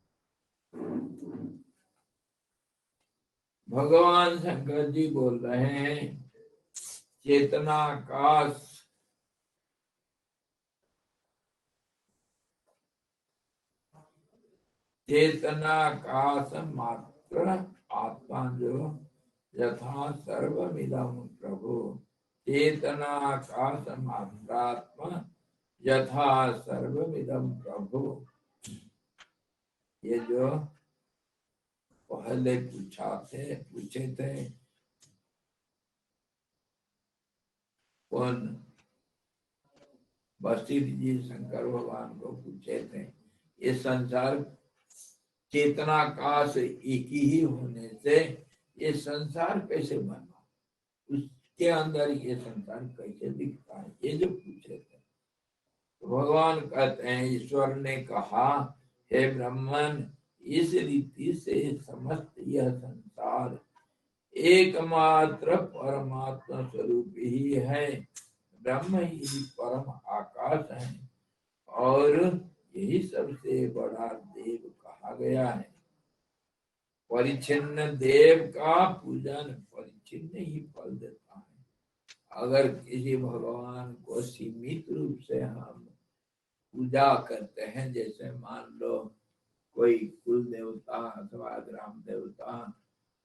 भगवान शंकर जी बोल रहे हैं, चेतनाकाश चेतनाकाश मात्र आत्मा जो यथा सर्वमिदं प्रभु, चेतनाकाश मात्रात्मा यथा सर्वमिदं प्रभु। ये जो पहले पूछे थे कौन, वशिष्ठ जी शंकर भगवान को पूछे थे, ये संसार चेतनाकाश एक ही होने से ये संसार कैसे बना, उसके अंदर ये संसार कैसे दिखता है, ये जो पूछे थे। तो भगवान कहते हैं, ईश्वर ने कहा, हे ब्राह्मण, इस रीति से समस्त यह संसार एकमात्र परमात्मा स्वरूप ही है, ब्रह्म ही परम आकाश है और यही सबसे बड़ा देव कहा गया है। परिच्छिन्न देव का पूजन परिच्छिन्न ही फल देता है। अगर किसी भगवान को सीमित रूप से हम पूजा करते हैं, जैसे मान लो कोई कुल देवता अथवा ग्राम देवता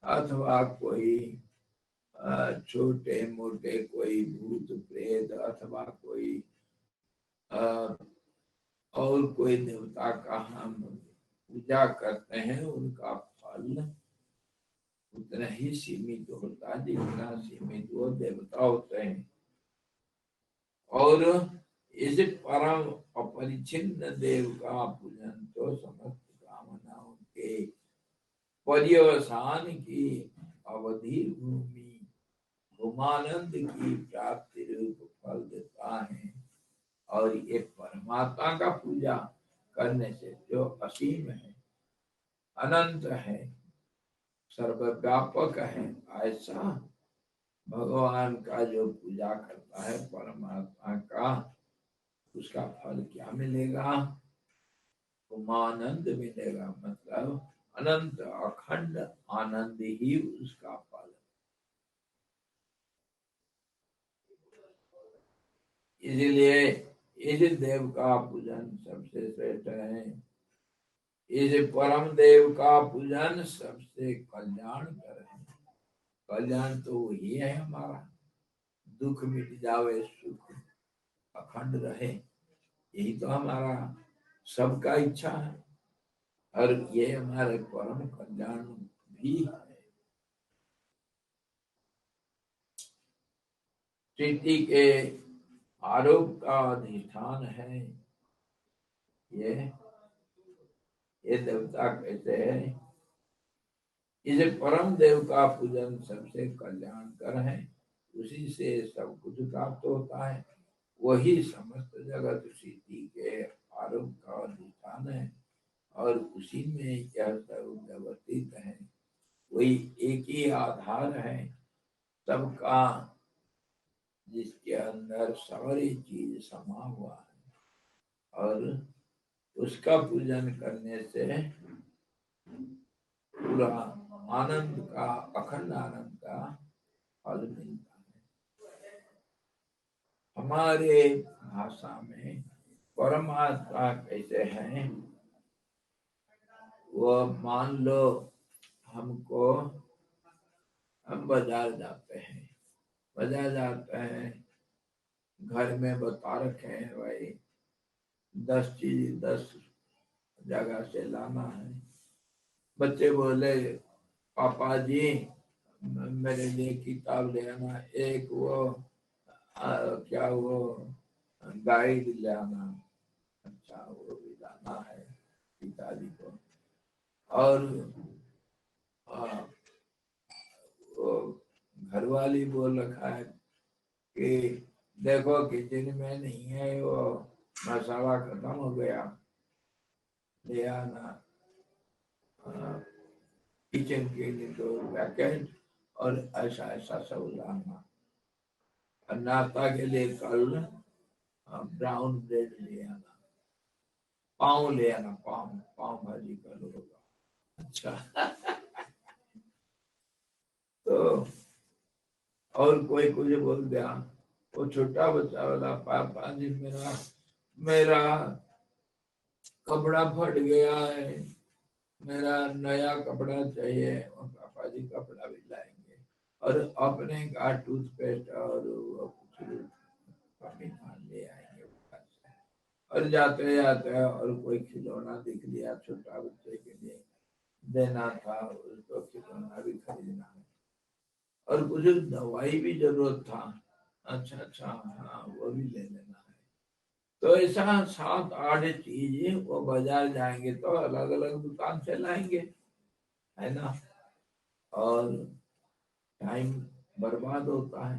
अथवा कोई छोटे मोटे कोई भूत प्रेत अथवा कोई और कोई देवता का हम पूजा करते हैं, उनका फल उतना ही सीमित होता है जितना सीमित वो देवता होते हैं। और इस परम अपरिच्छिन्न देव का पूजन तो समस्त कामनाओं के पर्यवसान की अवधि भूमि भूमानंद की प्राप्ति रूप फल देता है। और ये परमात्मा का पूजा करने से जो असीम है, अनंत है, सर्वव्यापक है, ऐसा भगवान का जो पूजा करता है परमात्मा का, उसका फल क्या मिलेगा, उमानंद मिलेगा, मतलब अनंत अखंड आनंद ही उसका फल। इसलिए इस देव का पूजन सबसे श्रेष्ठ है, इस परम देव का पूजन सबसे कल्याण कर है। कल्याण तो वही है हमारा, दुख मिट जावे सुख अखंड रहे, यही तो हमारा सबका इच्छा है और ये हमारे परम कल्याण भी है। सृष्टि के आरोप का अधिष्ठान है ये देवता कहते हैं, इसे परम देव का पूजन सबसे कल्याणकर है, उसी से सब कुछ प्राप्त होता है, वही समस्त जगत सृष्टि के आरोप का अधिष्ठान है और उसी में यह सब व्यवस्थित है। वही एक ही आधार है सबका, जिसके अंदर सारी चीज समा हुआ है, और उसका पूजन करने से पूरा आनंद का, अखंड आनंद का फल मिलता है। हमारे भाषा में परमात्मा कैसे हैं, वो मान लो हमको, हम बाजार जाते हैं, बाजार जाते हैं, घर में बता रखे हैं भाई 10 चीज 10 जगह से लाना है। बच्चे बोले पापा जी मेरे लिए किताब ले आना, एक वो क्या वो गाइड ले आना, अच्छा वो भी लाना है पिताजी को। और वो घरवाली बोल रखा है कि देखो किचन में नहीं है, वो मसाला खत्म हो गया, ले आना किचन के लिए तो पैकेट, और ऐसा ऐसा सब लाना। और नाश्ता के लिए कल ब्राउन ब्रेड ले आना, पाव ले आना, पाव पाव भाजी कल होगा। अच्छा तो और कोई कुछ बोल दिया, वो छोटा बच्चा वाला पापा जी मेरा मेरा कपड़ा फट गया है, मेरा नया कपड़ा चाहिए, और पापा जी कपड़ा भी लाएंगे, और अपने का टूथपेस्ट और वो कुछ पानी ले आएंगे। और जाते जाते और कोई खिलौना दिख लिया छोटा बच्चे के लिए देना था, उसको खिलौना भी खरीदना है। और कुछ दवाई भी जरूरत था, अच्छा अच्छा हाँ वो भी ले लेना है। तो ऐसा 7-8 चीज वो बाजार जाएंगे तो अलग अलग दुकान से लाएंगे, है ना। और टाइम बर्बाद होता है,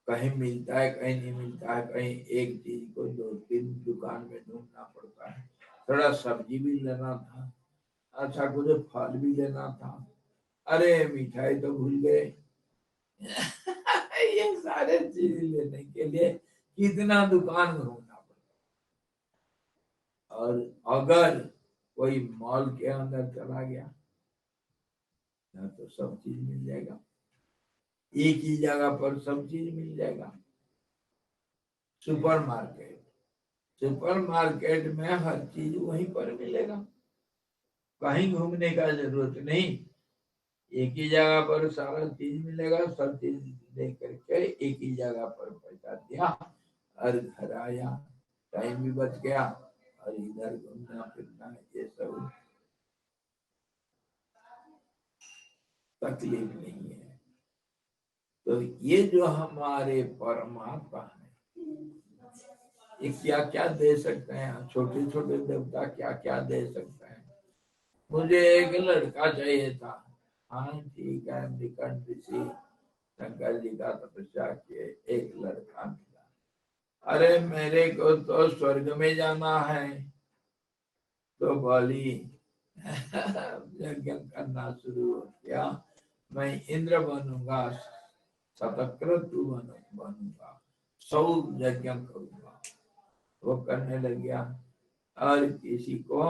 कहीं मिलता है कहीं नहीं मिलता है, कहीं एक चीज को 2-3 दुकान में ढूंढना पड़ता है। थोड़ा सब्जी भी लेना था, अच्छा कुछ फल भी लेना था, अरे मिठाई तो भूल गए। ये सारे चीज लेने के लिए कितना दुकान घूमना पड़ता। और अगर कोई मॉल के अंदर चला गया तो सब चीज मिल जाएगा, एक ही जगह पर सब चीज मिल जाएगा। सुपरमार्केट, सुपरमार्केट में हर चीज वहीं पर मिलेगा, कहीं घूमने का जरूरत नहीं, एक ही जगह पर सारा चीज मिलेगा। सब चीज देख करके एक ही जगह पर पैसा दिया और घर आया, टाइम भी बच गया, और इधर घूमना फिरना ये सब तकलीफ नहीं है। तो ये जो हमारे परमात्मा है, ये क्या क्या दे सकते हैं, छोटे छोटे देवता क्या क्या दे सकते हैं। मुझे एक लड़का चाहिए था, हाँ ठीक है, निकट ऋषि शंकर जी का तपस्या किए, एक लड़का मिला। अरे मेरे को तो स्वर्ग में जाना है, तो बोली यज्ञ करना शुरू हो गया, मैं इंद्र बनूंगा, शतक्रतु बनूंगा, 100 यज्ञ करूंगा। वो करने लग गया। और किसी को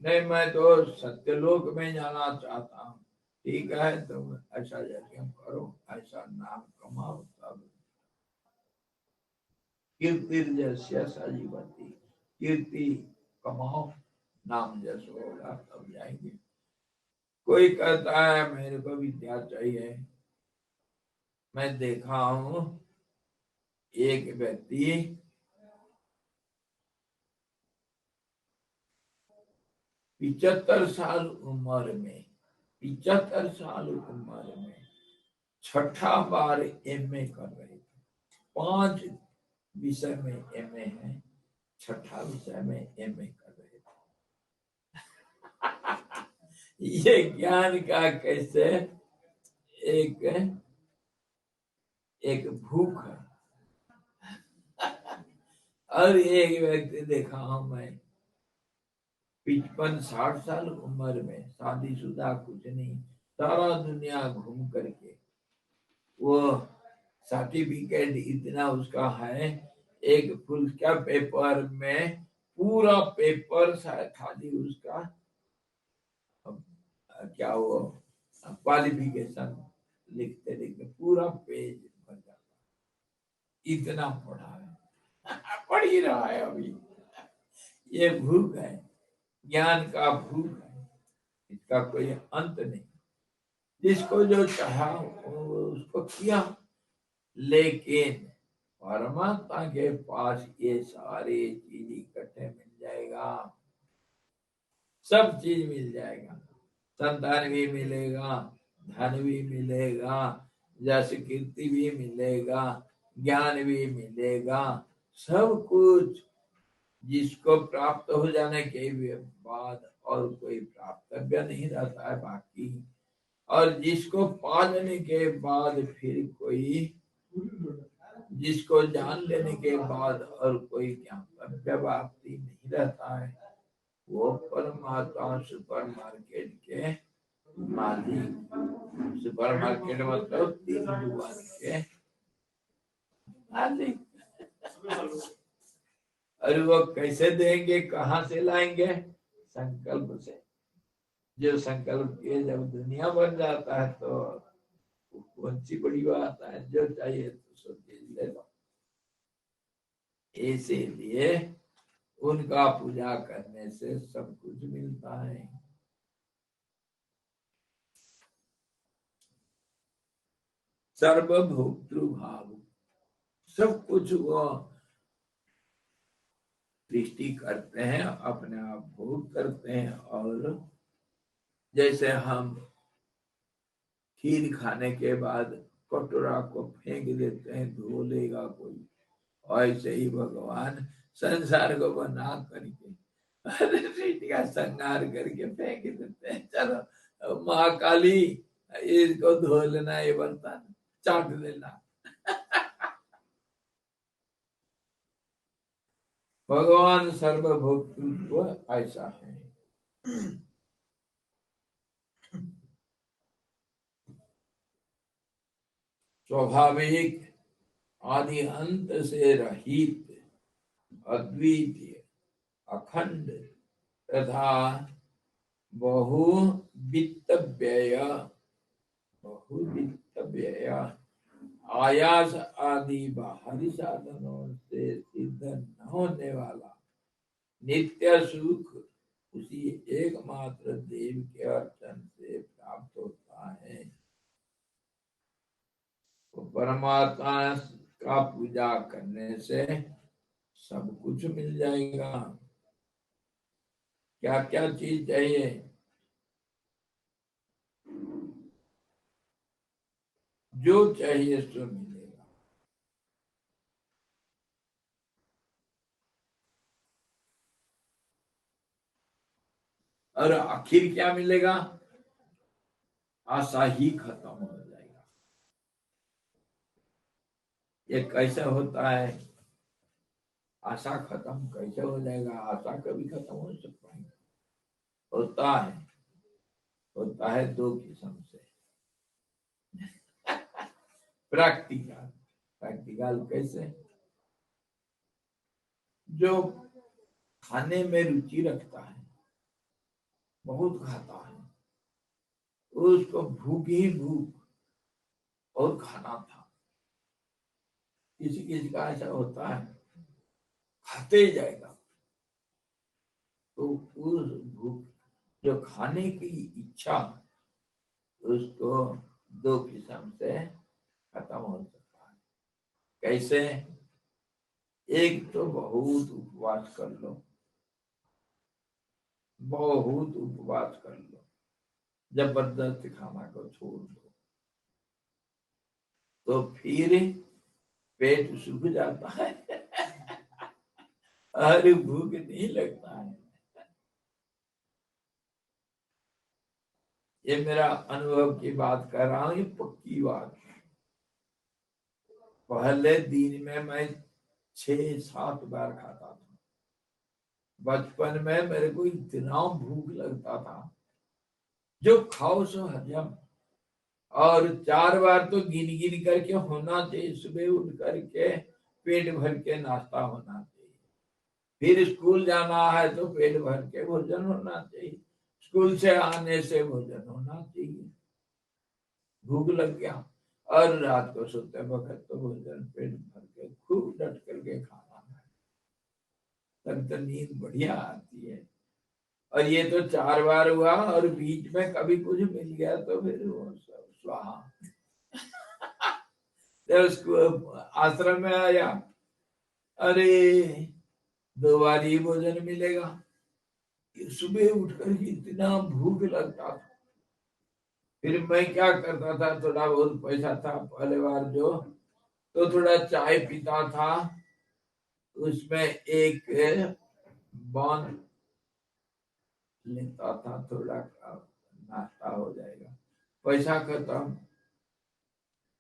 नहीं, मैं तो सत्यलोक में जाना चाहता हूँ, ठीक है तुम ऐसा यज्ञ करो, ऐसा नाम कमाओ, तब कीर्ति जैसे सजीवती, कीर्ति कमाओ, नाम जस होगा तब जाएंगे। कोई कहता है मेरे को विद्या चाहिए। मैं देखा हूं एक व्यक्ति 75 साल उम्र में, 75 साल उम्र में 6ठा बार एमए कर रहे थे, 5 विषय में एमए है, 6ठा विषय में एमए कर रहे थे। ये ज्ञान का कैसे एक एक भूख है। और एक व्यक्ति देखा हूं मैं 55-60 साल उम्र में, शादीशुदा कुछ नहीं, सारा दुनिया घूम करके वो सर्टिफिकेट इतना उसका है, एक फुल का पेपर में पूरा पेपर शायद खाली उसका क्या वो क्वालिफिकेशन लिखते लिखते पूरा पेज भर जाता, इतना पढ़ा है। पढ़ ही रहा है अभी। ये भूख है, ज्ञान का भूख है, इसका कोई अंत नहीं। जिसको जो चाहा वो उसको किया, लेकिन परमात्मा के पास ये सारी चीज इकट्ठे मिल जाएगा, सब चीज मिल जाएगा। संतान भी मिलेगा, धन भी मिलेगा, जस कीर्ति भी मिलेगा, ज्ञान भी मिलेगा, सब कुछ। जिसको प्राप्त हो जाने के बाद और कोई प्राप्तव्य नहीं रहता है बाकी, और जिसको पा लेने के बाद फिर कोई, जिसको जान लेने के बाद और कोई ज्ञातव्य प्राप्ति नहीं रहता है, वो परमात्मा सुपरमार्केट के मालिक। सुपरमार्केट मतलब 3 दुकान के मालिक। और वो कैसे देंगे, कहाँ से लाएंगे? संकल्प से। जो संकल्प किए जब दुनिया बन जाता है तो कौन सी बड़ी बात है, जो चाहिए तो सब चीज ले लो। इसीलिए उनका पूजा करने से सब कुछ मिलता है। सर्वभोक्तृ भाव, सब कुछ वो सृष्टि करते हैं, अपने आप भोग करते हैं। और जैसे हम खीर खाने के बाद कटोरा को फेंक देते हैं, धो लेगा कोई, ऐसे ही भगवान संसार को बना करके सृष्टि का संहार करके फेंक देते हैं। चलो महाकाली इसको धो लेना, ये बर्तन चाट लेना। भगवान सर्वभोक्तृत्व ऐसा है। स्वाभाविक, आदि अंत से रहित, अद्वितीय, अखंड तथा बहुवित्त व्यय, आयास आदि बाहरी साधनों से सिद्ध न होने वाला नित्य सुख उसी एकमात्र देव के अर्चन से प्राप्त होता है। तो परमात्मा का पूजा करने से सब कुछ मिल जाएगा। क्या क्या चीज चाहिए? जो चाहिए सो मिलेगा। और आखिर क्या मिलेगा? आशा ही खत्म हो जाएगा। ये कैसे होता है? आशा खत्म कैसे हो जाएगा? आशा कभी खत्म हो सकता है? होता है 2 किस्म से। प्रैक्टिकल कैसे? जो खाने में रुचि रखता है, बहुत खाता है, उसको भूख ही भूख और खाना था। किसी किसी का ऐसा होता है, खाते ही जाएगा। तो उस भूख, जो खाने की इच्छा, उसको 2 किस्म से खत्म हो सकता है। कैसे? एक तो बहुत उपवास कर लो, बहुत उपवास कर लो, जबरदस्त खाना को छोड़ दो, तो फिर पेट सूख जाता है और भूख नहीं लगता है। ये मेरा अनुभव की बात कर रहा हूँ, ये पक्की बात है। पहले दिन में मैं 6-7 बार खाता था। बचपन में मेरे को इतना भूख लगता था, जो खाओ सो हजम। और 4 बार तो गिन गिन करके होना चाहिए। सुबह उठ करके पेट भर के नाश्ता होना चाहिए, फिर स्कूल जाना है तो पेट भर के भोजन होना चाहिए, स्कूल से आने से भोजन होना चाहिए, भूख लग गया और रात को सोते वक्त तो भोजन पेट भर के खूब डट करके खाना है, तब तो नींद बढ़िया आती है। और ये तो 4 बार हुआ और बीच में कभी कुछ मिल गया तो फिर वो सब स्वाहा। जब उसको आश्रम में आया, अरे 2 बार ही भोजन मिलेगा। सुबह उठकर ही इतना भूख लगता था। फिर मैं क्या करता था, थोड़ा बहुत पैसा था पहले बार जो, तो थोड़ा चाय पीता था, उसमें एक बॉन लेता था, थोड़ा नाश्ता हो जाएगा। पैसा खत्म,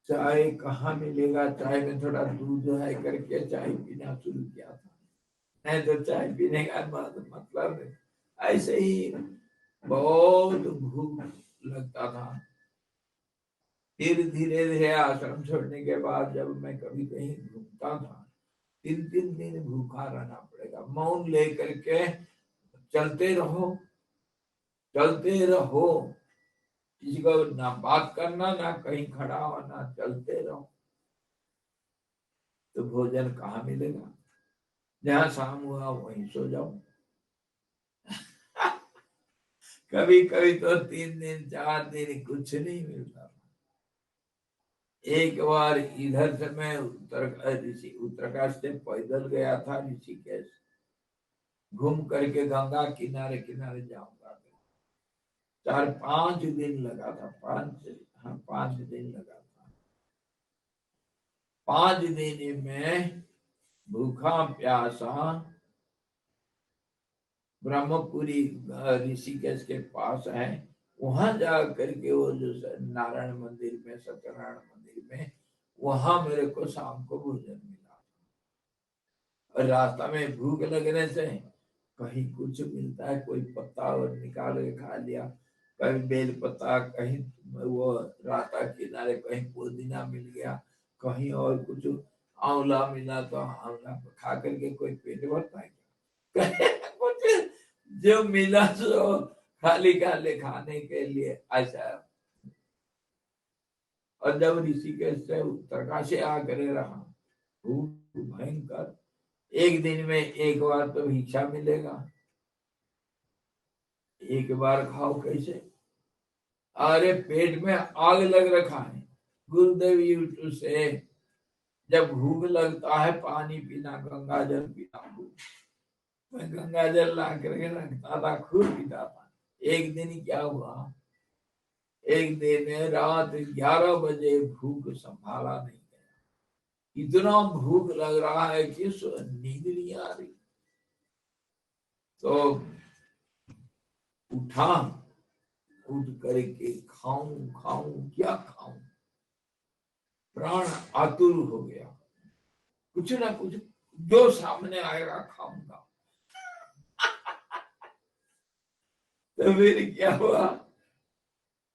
चाय कहाँ मिलेगा, चाय में थोड़ा दूध है करके चाय पीना शुरू किया था। नहीं तो चाय पीने का मतलब है। ऐसे ही बहुत भूख लगता था। फिर धीरे धीरे आश्रम छोड़ने के बाद जब मैं कभी कहीं घूमता था, 3 दिन भूखा रहना पड़ेगा। मौन लेकर के चलते रहो, चलते रहो, किसी को ना बात करना, ना कहीं खड़ा होना, चलते रहो। तो भोजन कहाँ मिलेगा? जहां शाम हुआ वहीं सो जाओ। कभी कभी तो 3 दिन 4 दिन कुछ नहीं मिलता। एक बार इधर से मैं उत्तरकाशी से पैदल गया था ऋषिकेश, घूम करके गंगा किनारे किनारे जाऊंगा। 4-5 दिन लगा था, 5 दिन लगा था। 5 दिन में भूखा प्यासा ब्रह्मपुरी ऋषिकेश के पास है, वहां जा करके वो जो नारायण मंदिर में, सत्यनारायण मंदिर में, वहां मेरे को शाम को भोजन मिला। और रास्ता में भूख लगने से कहीं कुछ मिलता है, कोई पत्ता और निकाल के खा लिया, कहीं बेल पत्ता, कहीं वो रास्ता किनारे कहीं पुदीना मिल गया, कहीं और कुछ आंवला मिला तो आंवला खा करके कोई पेट भरता है क्या? कुछ जो मिला सो खाली खाली खाने के लिए ऐसा। और जब ऋषिकेश से उत्तरकाशी आकर रहा, भूख भयंकर, एक दिन में एक बार तो भिक्षा मिलेगा, एक बार खाओ कैसे? अरे पेट में आग लग रखा है। गुरुदेव यूट्यूब से जब भूख लगता है पानी पीना, गंगा जल पीना, मैं गंगा जल ला करके रखता था, खूब पीता था। एक दिन क्या हुआ, एक दिन रात 11 बजे भूख संभाला नहीं गया, इतना भूख लग रहा है कि नींद नहीं आ रही। तो उठा, उठ करके खाऊं खाऊं क्या खाऊं, प्राण आतुर हो गया, कुछ ना कुछ जो सामने आएगा खाऊंगा। तो फिर क्या हुआ,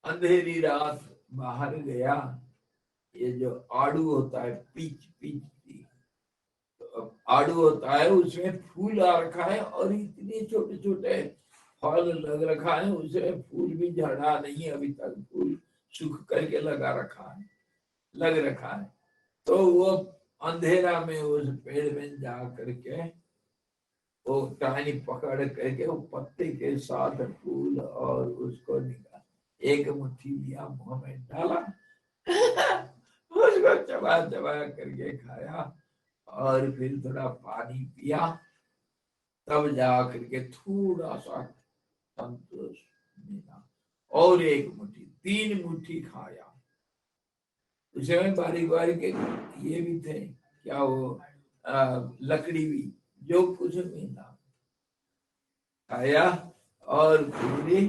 अंधेरी रात बाहर गया, ये जो आड़ू होता है, पीच पीच तो आड़ू होता है, उसमें फूल आ रखा है और इतने छोटे छोटे फल लग रखा है, उसमें फूल भी झड़ा नहीं अभी तक, फूल सूख करके लगा रखा है, लग रखा है। तो वो अंधेरा में उस पेड़ में जा करके वो टहनी पकड़ करके वो पत्ते के साथ फूल और उसको निकाल, एक मुट्ठी लिया, मुंह में डाला, उसको चबा चबा करके खाया और फिर थोड़ा पानी पिया, तब जा करके थोड़ा सा संतोष मिला। और एक मुट्ठी, 3 मुट्ठी खाया। उसमें बारीक बारीक ये भी थे, क्या वो लकड़ी भी, जो कुछ मिला खाया। और पूरी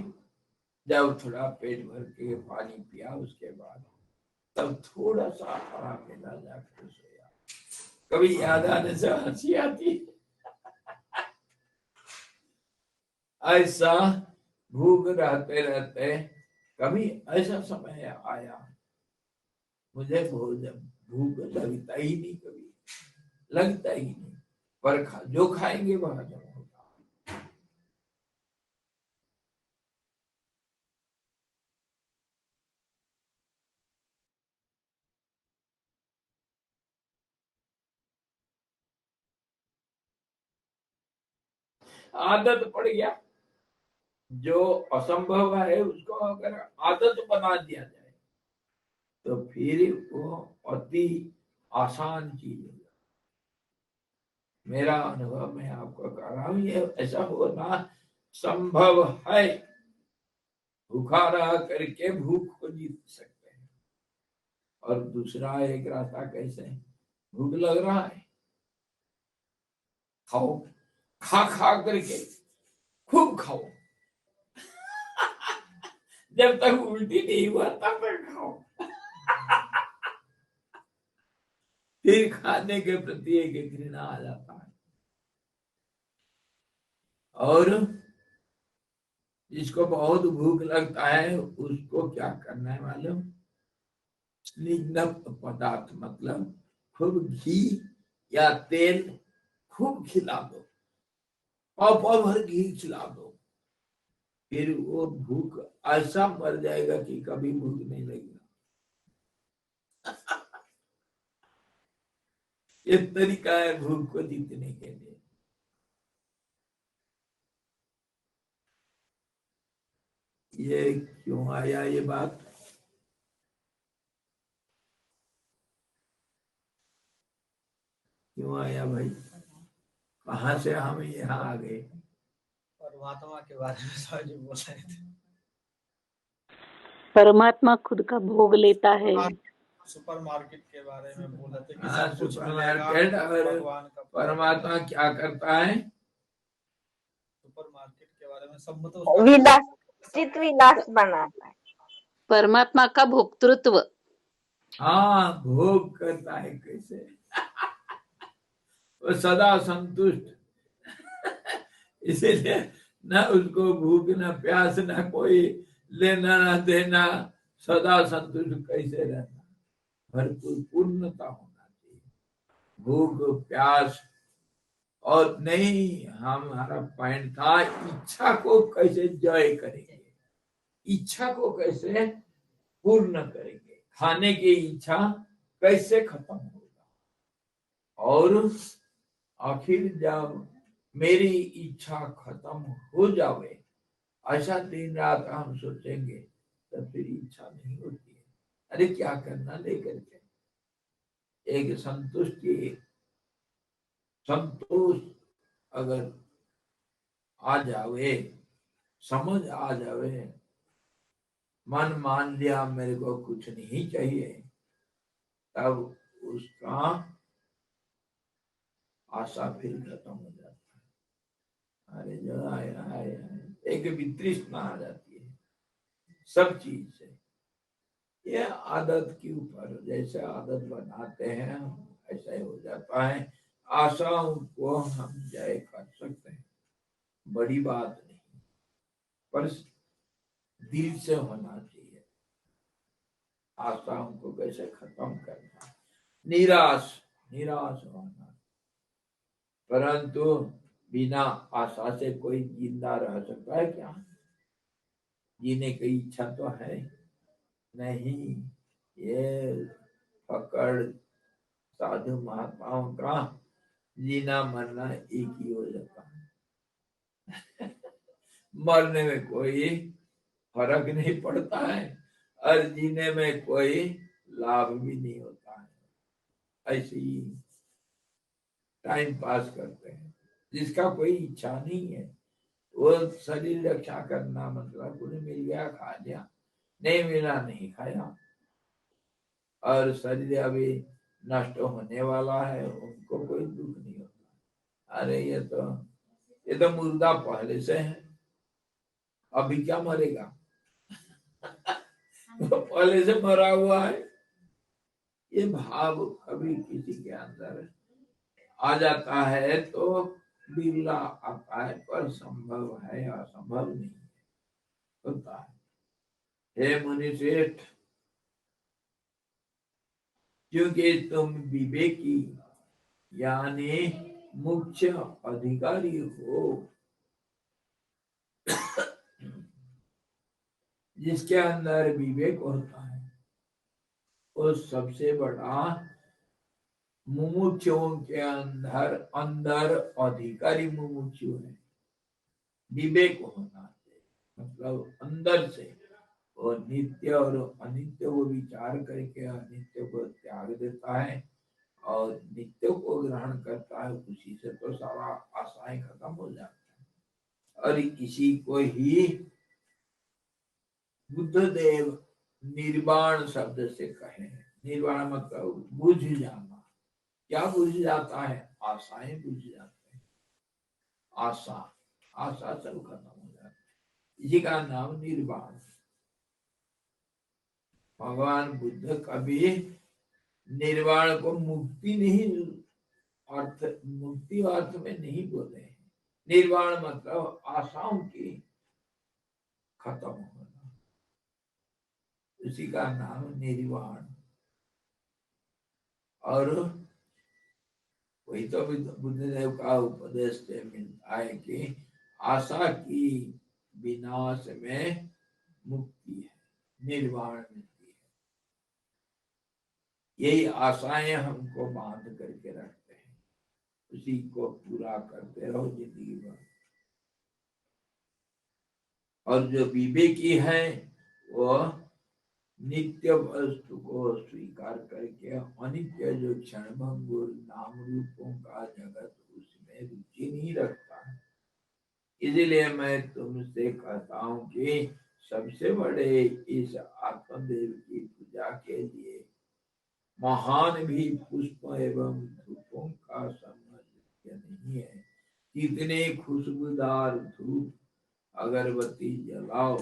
जब थोड़ा पेट भर के पानी पिया, उसके बाद तब थोड़ा सा आराम मिला, जाकर सोया। कभी याद आने से हंसी आती। ऐसा भूख रहते रहते कभी ऐसा समय आया मुझे भोजन भूख लगता ही नहीं, कभी लगता ही नहीं, पर जो खाएंगे वह हजम होगा। आदत पड़ गया, जो असंभव है उसको अगर आदत बना दिया जाए तो फिर वो अति आसान चीज है। मेरा अनुभव मैं आपको कह रहा हूं, ये ऐसा होना संभव है। भूखा रह करके भूख को जीत सकते हैं। और दूसरा एक रास्ता कैसे, भूख लग रहा है, खाओ, खा खा करके खूब खाओ, जब तक उल्टी नहीं हुआ तब तक खाओ। फिर खाने के प्रति एक घृणा आ जाता है। और जिसको बहुत भूख लगता है उसको क्या करना है मालूम, स्निग्ध पदार्थ मतलब खूब घी या तेल खूब खिला दो, पाव भर घी खिला दो, फिर वो भूख ऐसा मर जाएगा कि कभी भूख नहीं लगेगा। ये तरीका है भूख को जीतने के लिए। ये क्यों आया ये बात, क्यों आया भाई, कहां से हम यहाँ आ गए?
परमात्मा के बारे में स्वामी जी बोल रहे थे।
परमात्मा खुद का भोग लेता है।
सुपरमार्केट के बारे में बोले थे कि
हाँ,
सब कुछ
सुपरमार्केट
मिलेगा,
और
भगवान का
परमात्मा क्या करता है?
सुपरमार्केट के बारे में सब मतलब
विलास, चित विलास बनाता है।
परमात्मा का भोक्तृत्व।
हाँ, भोग करता है कैसे? वो सदा संतुष्ट, इसीलिए न उसको भूख न प्यास न कोई लेना न देना, सदा संतुष्ट कैसे रहना, भरपूर पूर्णता होना चाहिए। भूख प्यास और नहीं, हमारा पॉइंट था इच्छा को कैसे जय करेंगे, इच्छा को कैसे पूर्ण करेंगे, खाने की इच्छा कैसे खत्म होगा। और आखिर जब मेरी इच्छा खत्म हो जावे, ऐसा दिन रात हम सोचेंगे तो फिर इच्छा नहीं होती है। अरे क्या करना लेकर के, एक संतुष्टि संतोष अगर आ जावे, समझ आ जावे, मन मान लिया मेरे को कुछ नहीं चाहिए, तब उसका आशा फिर खत्म हो जाता है। अरे जो आया आया, एक वितृष्णा आ जाती है सब चीज से। ये आदत के ऊपर, जैसे आदत बनाते हैं हम ऐसा ही हो जाता है। आशाओं को हम जय कर सकते हैं, बड़ी बात नहीं, पर दिल से होना चाहिए। आशाओं को कैसे खत्म करना, निराश निराश होना, परंतु बिना आशा से कोई जिंदा रह सकता है क्या? जीने की इच्छा तो है नहीं। ये पकड़ साधु महात्माओं का जीना मरना एक ही हो जाता है। मरने में कोई फर्क नहीं पड़ता है और जीने में कोई लाभ भी नहीं होता है। ऐसे ही टाइम पास करते हैं। जिसका कोई इच्छा नहीं है, वो शरीर रक्षा करना मतलब उन्हें मिल गया खा लिया, नहीं मिला नहीं खाया, और शरीर अभी नष्ट होने वाला है, उनको कोई दुख नहीं होता। अरे ये तो मुर्दा पहले से है, अभी क्या मरेगा? तो पहले से मरा हुआ है। ये भाव कभी किसी के अंदर आ जाता है तो बिरला आता है, पर संभव है, असंभव नहीं है, होता है। हे मुनि श्रेष्ठ, क्योंकि तुम विवेकी यानी मुख्य अधिकारी हो, जिसके अंदर विवेक होता है वो सबसे बड़ा मुमुक्षुओं के अंदर अंदर अधिकारी मुमुक्षु है। विवेक होना चाहिए, मतलब अंदर से वो नित्य और अनित्य को विचार करके अनित्य को त्याग देता है और नित्य को ग्रहण करता है। उसी से तो सारा आशाएं खत्म हो जाता है। और इसी को ही बुद्धदेव निर्वाण शब्द से कहे। निर्वाण मतलब बुझ जाना। क्या बुझ जाता है? आशाएं बुझ जाते हैं। आशा आशा सब खत्म हो जाती है, इसी का नाम निर्वाण। भगवान बुद्ध कभी निर्वाण को मुक्ति नहीं मुक्ति अर्थ में नहीं बोले हैं। निर्वाण मतलब आशाओं की खत्म होना, उसी का नाम निर्वाण। और वही तो बुद्धदेव का उपदेश से मिलता है कि आशा की विनाश में मुक्ति है, निर्वाण मिलती है। यही आशाएं हमको बांध करके रखते हैं, उसी को पूरा करते रहो जिंदगी भर। और जो विवेकी है वो नित्य वस्तु को स्वीकार करके अनित्य जो क्षण भंगुर नाम रूपों का जगत, उसमें रुचि नहीं रखता है। इसीलिए मैं तुमसे कहता हूँ कि सबसे बड़े इस आत्मदेव की पूजा के लिए महान भी पुष्प एवं धूपों का सामर्थ्य नहीं है। कितने खुशबूदार धूप अगरबत्ती जलाओ,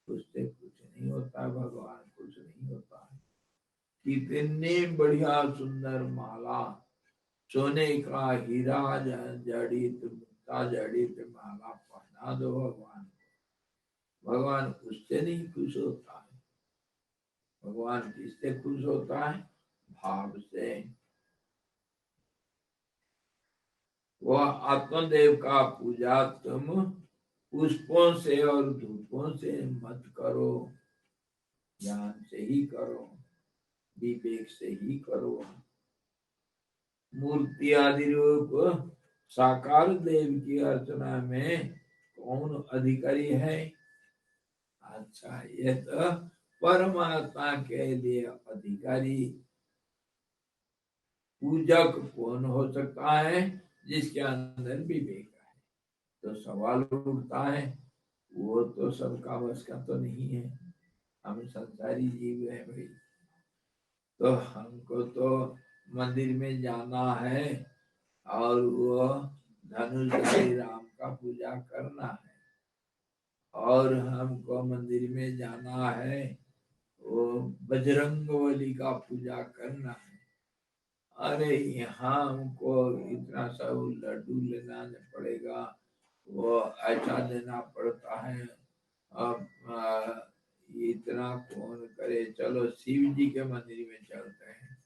उससे कुछ नहीं होता, भगवान कुछ नहीं होता है। कितने बढ़िया सुंदर माला, सोने का हीरा जड़ित मुक्ता जड़ित माला पहना दो भगवान को, भगवान उससे नहीं खुश होता है। भगवान किससे खुश होता है? भाव से। वह आत्मदेव का पूजा तुम पुष्पों से और धूपों से मत करो, ज्ञान से ही करो, विवेक से ही करो। मूर्ति आदि रूप साकार देव की अर्चना में कौन अधिकारी है? अच्छा, ये तो परमात्मा के लिए अधिकारी पूजक कौन हो सकता है? जिसके अंदर विवेक है। तो सवाल उठता है, वो तो सबका बस का तो नहीं है, हम संसारी जीव है भाई। तो हमको तो मंदिर में जाना है और वो धनुषधारी राम का पूजा करना है, और हमको मंदिर में जाना है वो बजरंगबली का पूजा करना है। अरे यहाँ हमको इतना सब लड्डू लेना पड़ेगा, वो ऐसा देना पड़ता है, अब इतना कौन करे, चलो शिव जी के मंदिर में चलते हैं।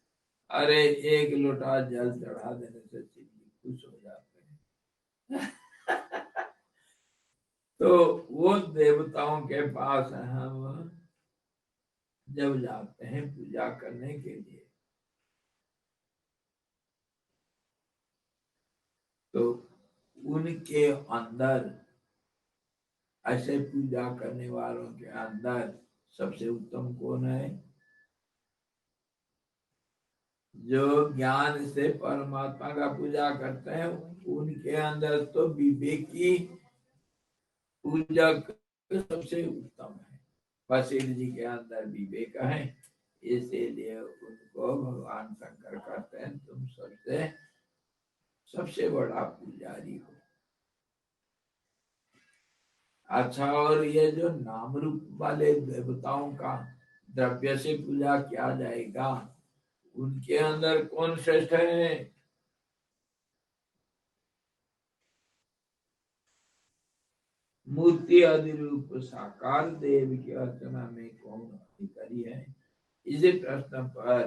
अरे एक लोटा जल चढ़ा देने से शिव जी खुश हो जाते हैं। तो वो देवताओं के पास हम जब जाते हैं पूजा करने के लिए, तो उनके अंदर, ऐसे पूजा करने वालों के अंदर सबसे उत्तम कौन है? जो ज्ञान से परमात्मा का पूजा करते हैं, उनके अंदर तो विवेकी पूजक सबसे उत्तम है। वशिष्ठ जी के अंदर विवेक है, इसीलिए उनको भगवान शंकर कहते हैं तुम सबसे बड़ा पुजारी हो। अच्छा, और ये जो नाम रूप वाले देवताओं का द्रव्य से पूजा किया जाएगा, उनके अंदर कौन श्रेष्ठ है? मूर्ति आदि रूप साकार देव की अर्चना में कौन अधिकारी है? इसी प्रश्न पर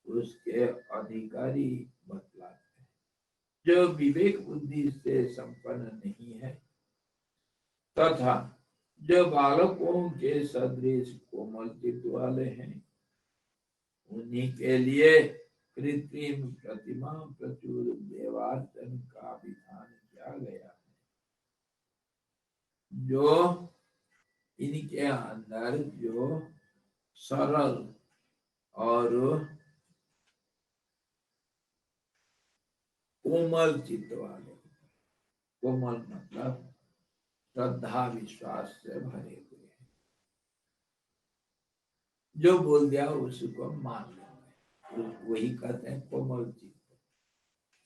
उसके अधिकारी बतलाते हैं। जो विवेक बुद्धि से संपन्न नहीं है तथा जो बालकों के सदृश कोमल चित्त वाले हैं, उन्हीं के लिए कृत्रिम प्रतिमा प्रचुर देवार्चन का विधान किया गया है। जो इनके अंदर जो सरल और कोमल चित्त वाले, कोमल मतलब श्रद्धा विश्वास से भरे हुए हैं, जो बोल दिया उसको मान लेंगे, वही कहते हैं कोमल चित्त,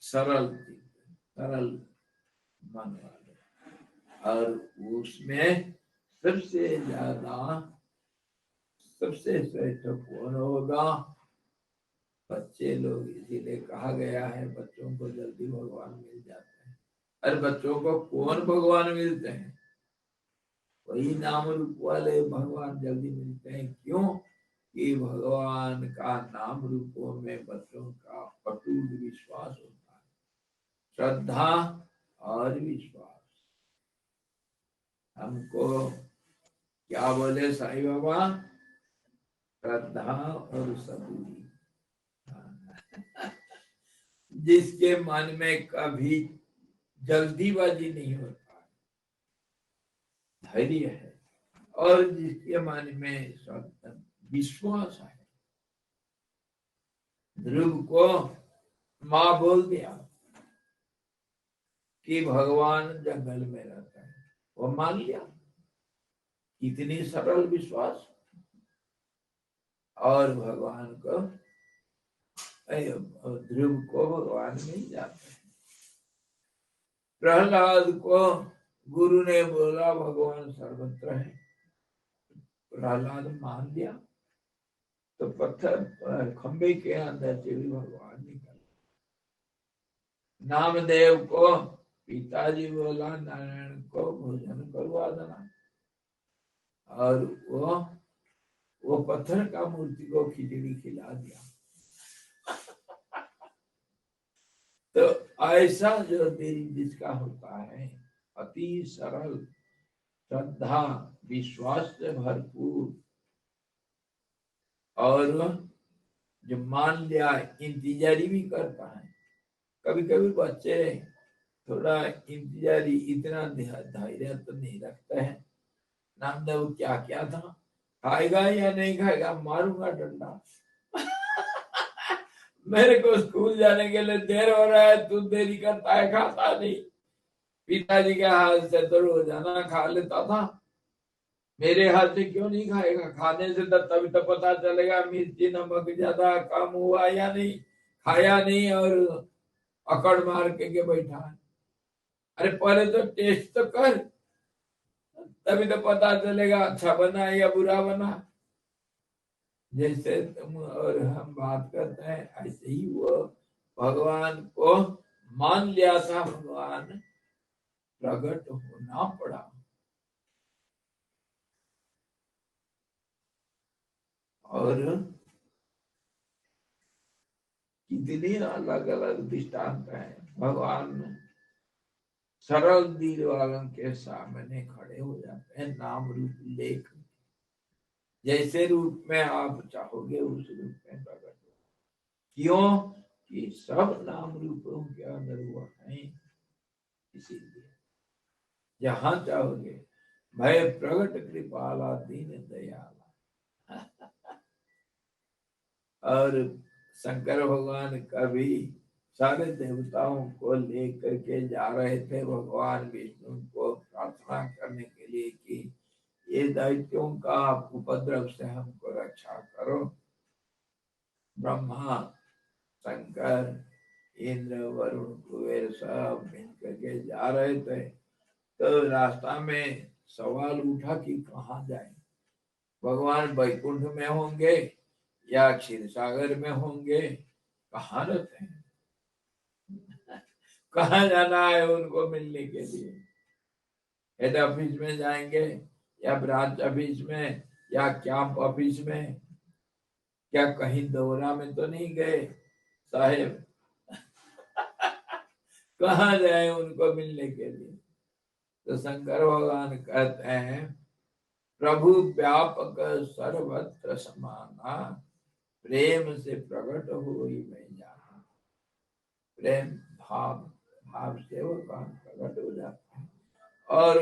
सरल चित्त, सरल मन वाले। और उसमें सबसे ज्यादा सबसे श्रेष्ठ कौन होगा? बच्चे लोग। इसीलिए कहा गया है बच्चों को जल्दी भगवान मिल जाते हैं। अरे बच्चों को कौन भगवान मिलते हैं? वही नाम रूप वाले भगवान जल्दी मिलते हैं। क्यों? कि भगवान का नाम रूपों में बच्चों का अटूट विश्वास होता है, श्रद्धा और विश्वास। हमको क्या बोले साईं बाबा? श्रद्धा और सबूरी। जिसके मन में कभी जल्दीबाजी नहीं होता, धैर्य है, और जिसके मन में विश्वास है। ध्रुव को माँ बोल दिया कि भगवान जंगल में रहता है, वो मान लिया। कितनी सरल विश्वास। और भगवान को, ध्रुव को भगवान मिल जाते हैं। प्रहलाद को गुरु ने बोला भगवान सर्वत्र है, प्रहलाद मान लिया, तो पत्थर खंबे के अंदर से भी भगवान निकल। नामदेव को पिताजी बोला नारायण को भोजन करवा देना, और वो पत्थर का मूर्ति को खिचड़ी खिला दिया। तो ऐसा जो दिल जिसका होता है, अति सरल, श्रद्धा विश्वास से भरपूर, और जो मान लिया, इंतजारी भी करता है। कभी कभी बच्चे थोड़ा इंतजारी, इतना धैर्य तो नहीं रखते हैं। नामदेव क्या क्या था, खाएगा या नहीं खाएगा, मारूंगा डंडा। मेरे को स्कूल जाने के लिए देर हो रहा है, तू देरी करता है, खाता नहीं। पिताजी के हाथ से तो रोजाना खा लेता था, मेरे हाथ से क्यों नहीं खाएगा? खाने से तभी तो पता चलेगा मिर्ची नमक ज्यादा कम हुआ या नहीं। खाया नहीं और अकड़ मार के बैठा है। अरे पहले तो टेस्ट तो कर, तभी तो पता चलेगा अच्छा बना या बुरा बना। जैसे तुम और हम बात करते हैं, ऐसे ही वो भगवान को मान लिया था, भगवान प्रकट होना पड़ा। और कितनी अलग अलग दृष्टांत है। भगवान सरल दिल वालों के सामने खड़े हो जाते हैं, नाम रूप लेकर। जैसे रूप में आप चाहोगे उस रूप में प्रकट हो। क्यों? कि सब नाम रूपों के अंदर वो है। इसीलिए जहां चाहोगे, भय प्रकट कृपाला दीन दयाला। और शंकर भगवान कभी सारे देवताओं को लेकर के जा रहे थे भगवान विष्णु को प्रार्थना करने के लिए कि ये दैत्यों का उपद्रव से हमको रक्षा करो। ब्रह्मा, शंकर, इंद्र, वरुण, कुबेर सब मिल करके जा रहे थे। तो रास्ता में सवाल उठा कि कहाँ जाए। भगवान वैकुंठ में होंगे या क्षीर सागर में होंगे, कहाँ रहते हैं, कहाँ जाना है उनको मिलने के लिए? हेड ऑफिस में जाएंगे या ब्रांच ऑफिस में या कैंप ऑफिस में, क्या कहीं दौरा में तो नहीं गए साहेब? कहाँ जाए उनको मिलने के लिए? तो शंकर भगवान कहते हैं प्रभु व्यापक सर्वत्र समाना, प्रेम से प्रकट हुई मैं जाना। प्रेम भाव भाव से भगवान प्रकट हो जाता है। और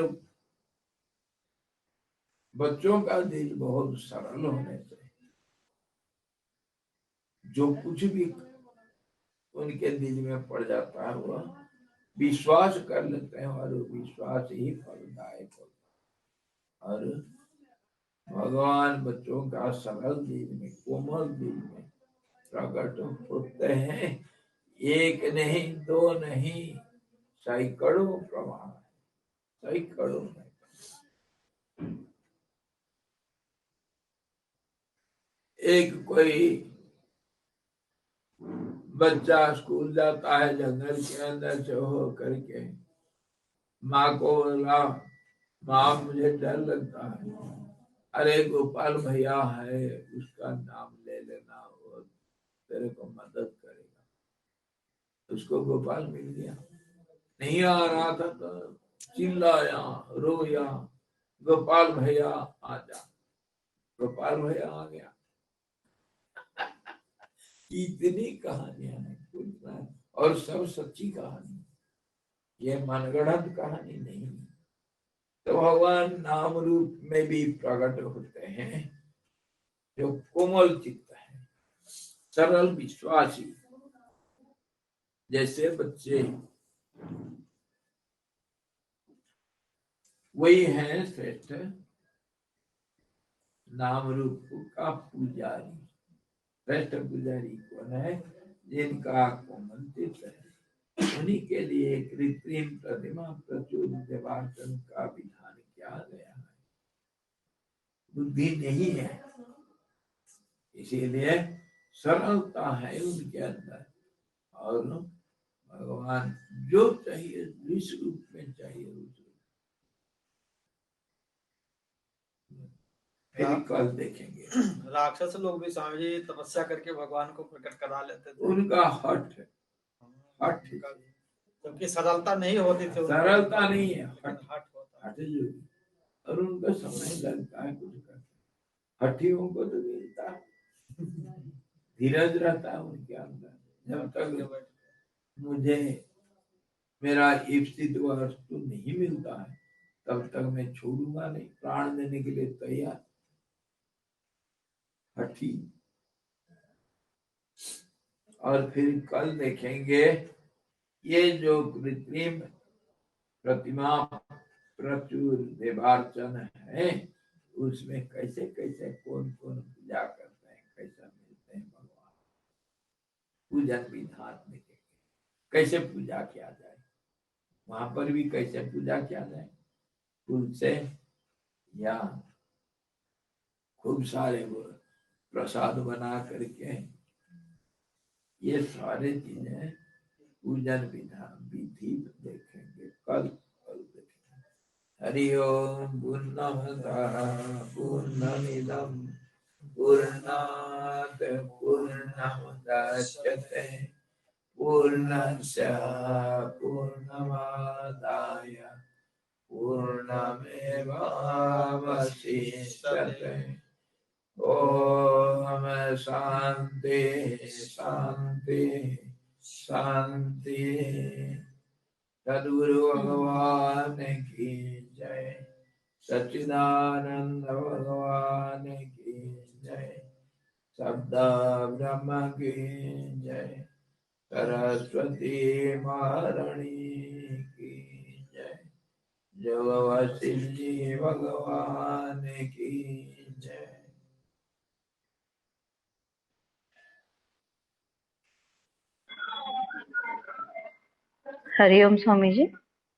बच्चों का दिल बहुत सरल होने से जो कुछ भी उनके दिल में पड़ जाता है वह विश्वास कर लेते हैं और विश्वास ही फलदायक होता है। और भगवान बच्चों का सरल दिल में, कोमल दिल में प्रकट होते हैं। एक नहीं, दो नहीं, सैकड़ों प्रमाण, सैकड़ों नहीं। एक कोई बच्चा स्कूल जाता है, जंगल के अंदर से हो करके माँ को बोला, माँ मुझे डर लगता है। अरे गोपाल भैया है, उसका नाम ले लेना, वो तेरे को मदद करेगा। उसको गोपाल मिल गया। नहीं आ रहा था तो चिल्लाया, रोया, गोपाल भैया आ जा। गोपाल भैया आ गया। इतनी कहानियां हैं कुछ ना, और सब सच्ची कहानी, ये मनगढ़ंत कहानी नहीं। तो भगवान नाम रूप में भी प्रकट होते हैं जो कोमल चित्त है, सरल विश्वासी, जैसे बच्चे वही है श्रेष्ठ नाम रूप का पुजारी। श्रेष्ठ पुजारी कौन है? जिनका कोमल चित्त है। उन्हीं के लिए कृत्रिम प्रतिमा प्रचुर देवार्चन का विधान किया गया है। बुद्धि नहीं है, इसीलिए सरलता है उनके अंदर। और भगवान जो चाहिए जिस रूप में चाहिए उस रूप। फिर कल देखेंगे।
राक्षस लोग भी स्वामी जी तपस्या करके भगवान को प्रकट करा लेते थे।
उनका हठ है, हठ,
क्योंकि सरलता नहीं होती थी,
सरलता नहीं है,
हट होता है।
हठ जो, और उनका समय लगता है कुछ करते। हठियों को तो मिलता है, धीरज रहता है उनके अंदर। जब तक मुझे मेरा इप्सित वस्तु नहीं मिलता है तब तक मैं छोड़ूंगा नहीं, प्राण देने के लिए तैयार। हठी। और फिर कल देखेंगे ये जो कृत्रिम प्रतिमा प्रचुर देवार्चन है उसमें कैसे कैसे कौन कौन पूजा करते हैं, कैसा मिलते हैं भगवान। पूजन विधान देखेंगे कैसे पूजा किया जाए, वहां पर भी कैसे पूजा किया जाए, फूल से या खूब सारे प्रसाद बना करके, ये सारे चीजें पूजन विधान विधि देखेंगे कल देखेंगे। हरि ओम पूर्णमदः पूर्णमिदं पूर्णात् पूर्णमुदच्यते पूर्णस्य पूर्णमादाय पूर्णमेवावशिष्यते। ओम शांति शांति शांति। सद्गुरु भगवान की जय, सच्चिदानंद भगवान की जय, शब्द ब्रह्म की जय, सरस्वती महारानी की जय, जग वशिष्ठ जी भगवान की जय।
हरिओम स्वामी जी।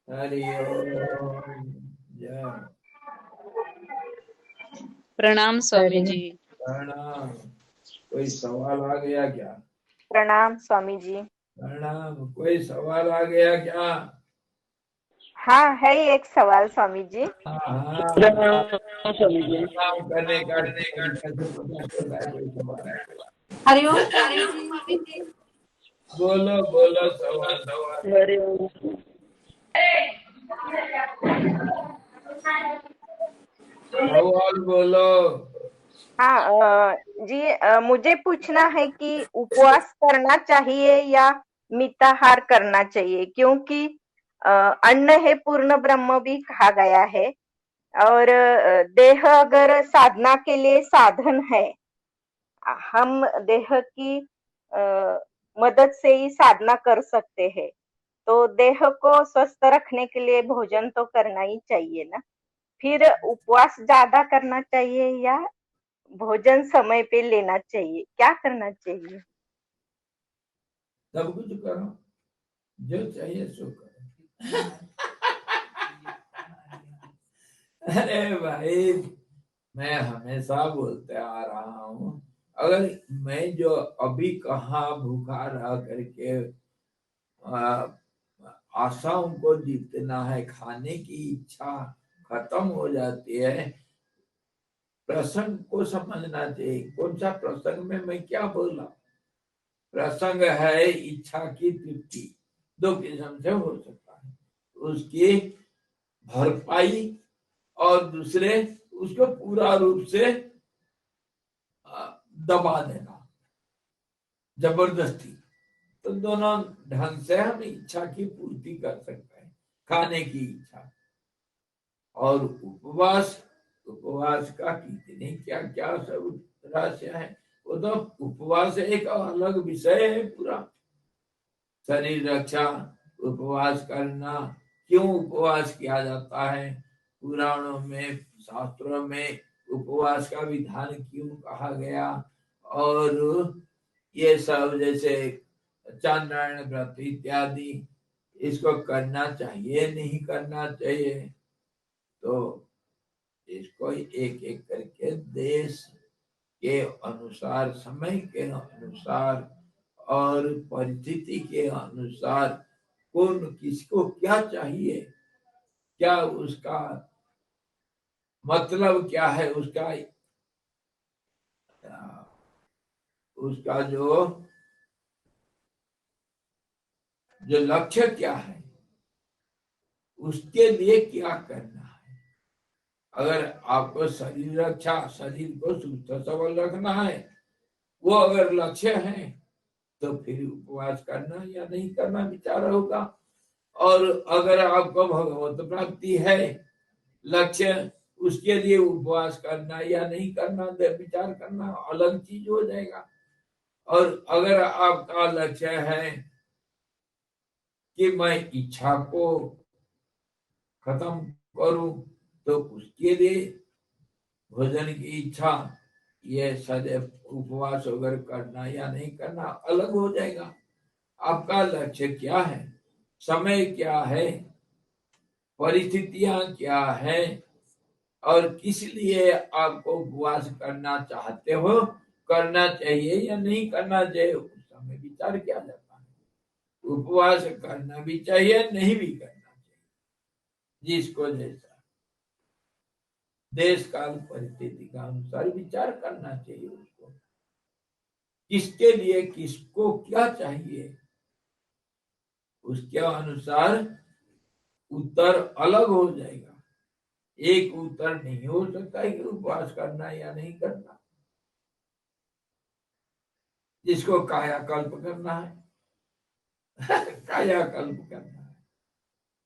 हरि ओम जय।
प्रणाम स्वामी जी।
प्रणाम। कोई सवाल आ गया क्या?
प्रणाम स्वामी जी।
प्रणाम। कोई सवाल आ गया क्या?
हाँ है एक सवाल स्वामी जी।
हाँ हाँ।
स्वामी जी।
प्रणाम करने का तरीका से पता चलता है कोई सवाल है?
हरिओम स्वामी जी।
बोलो बोलो सवाल।
हरिओम।
सवाल बोलो।
हाँ जी, मुझे पूछना है कि उपवास करना चाहिए या मिताहार करना चाहिए, क्योंकि अन्न है पूर्ण ब्रह्म भी कहा गया है। और देह अगर साधना के लिए साधन है, हम देह की मदद से ही साधना कर सकते हैं, तो देह को स्वस्थ रखने के लिए भोजन तो करना ही चाहिए ना। फिर उपवास ज्यादा करना चाहिए या भोजन समय पे लेना चाहिए, क्या करना चाहिए?
सब कुछ करो, जो चाहिए सो करो। अरे भाई, मैं हमेशा बोलते आ रहा हूँ, अगर मैं जो अभी कहाँ भूखा रह करके आशाओं को जीतना है, खाने की इच्छा खत्म हो जाती है। प्रसंग को समझना चाहिए, कौन सा प्रसंग में मैं क्या बोला। प्रसंग है इच्छा की तृप्ति, दो किस्म से हो सकता है, उसकी भरपाई और दूसरे उसको पूरा रूप से दबा देना, जबरदस्ती। तो दोनों ढंग से हम इच्छा की पूर्ति कर सकते हैं, खाने की इच्छा। और उपवास, उपवास का कितने क्या क्या सब रहस्य है, वो तो उपवास एक अलग विषय है पूरा। शरीर रक्षा, उपवास करना, क्यों उपवास किया जाता है, पुराणों में शास्त्रों में उपवास का विधान क्यों कहा गया, और ये सब जैसे चांद्रायण व्रत इत्यादि, इसको करना चाहिए नहीं करना चाहिए, तो इसको एक एक करके देश के अनुसार, समय के अनुसार और परिस्थिति के अनुसार कौन किसको क्या चाहिए, क्या उसका मतलब क्या है, उसका उसका जो लक्ष्य क्या है, उसके लिए क्या करना है। अगर आपको शरीर रक्षा, शरीर को सुस्त सबल रखना है, वो अगर लक्ष्य है, तो फिर उपवास करना या नहीं करना विचार होगा। और अगर आपको भगवत प्राप्ति है लक्ष्य, उसके लिए उपवास करना या नहीं करना विचार करना अलग चीज हो जाएगा। और अगर आपका लक्ष्य है कि मैं इच्छा को खत्म करूं, तो उसके लिए भोजन की इच्छा, ये सदैव उपवास अगर करना या नहीं करना अलग हो जाएगा। आपका लक्ष्य क्या है, समय क्या है, परिस्थितियां क्या है, और किस लिए आपको उपवास करना चाहते हो, करना चाहिए या नहीं करना चाहिए, उस समय विचार किया जाता है। उपवास करना भी चाहिए, नहीं भी करना चाहिए, जिसको जैसा देश काल परिस्थिति का अनुसार विचार करना चाहिए। उसको किसके लिए, किसको क्या चाहिए, उसके अनुसार उत्तर अलग हो जाएगा। एक उत्तर नहीं हो सकता है कि उपवास करना या नहीं करना। जिसको कायाकल्प करना है कायाकल्प करना है।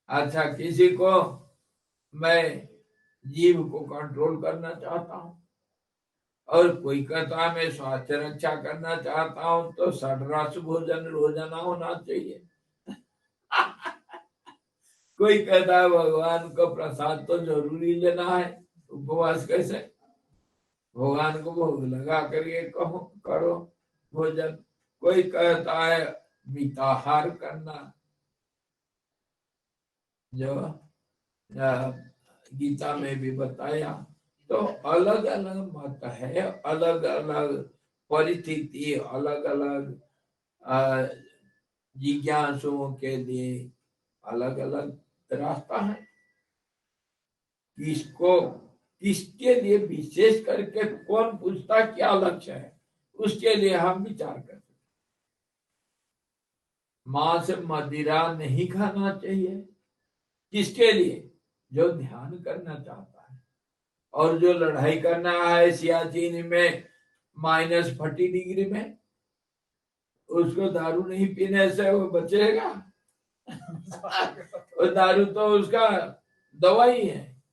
अच्छा, किसी को मैं जीव को कंट्रोल करना चाहता हूं, और कोई कहता है मैं स्वास्थ्य रक्षा करना चाहता हूं, तो षड्रस भोजन रोजाना होना चाहिए। कोई कहता है भगवान को प्रसाद तो जरूरी लेना है, उपवास कैसे, भगवान को भोग लगा करके कहो करो भोजन। कोई कहता है मिताहार करना, जो गीता में भी बताया। तो अलग अलग मत है, अलग अलग परिस्थिति, अलग अलग जिज्ञासुओं के लिए अलग अलग रास्ता है। किसको किसके लिए विशेष करके कौन पूछता क्या लक्ष्य है, उसके लिए हम विचार कर सकते। मांस मदिरा नहीं खाना चाहिए, किसके लिए? जो ध्यान करना चाहता है और जो लड़ाई करना है सियाचिन में -40 डिग्री में, उसको दारू नहीं पीने से वो बचेगा? वो दारू तो उसका दवाई है,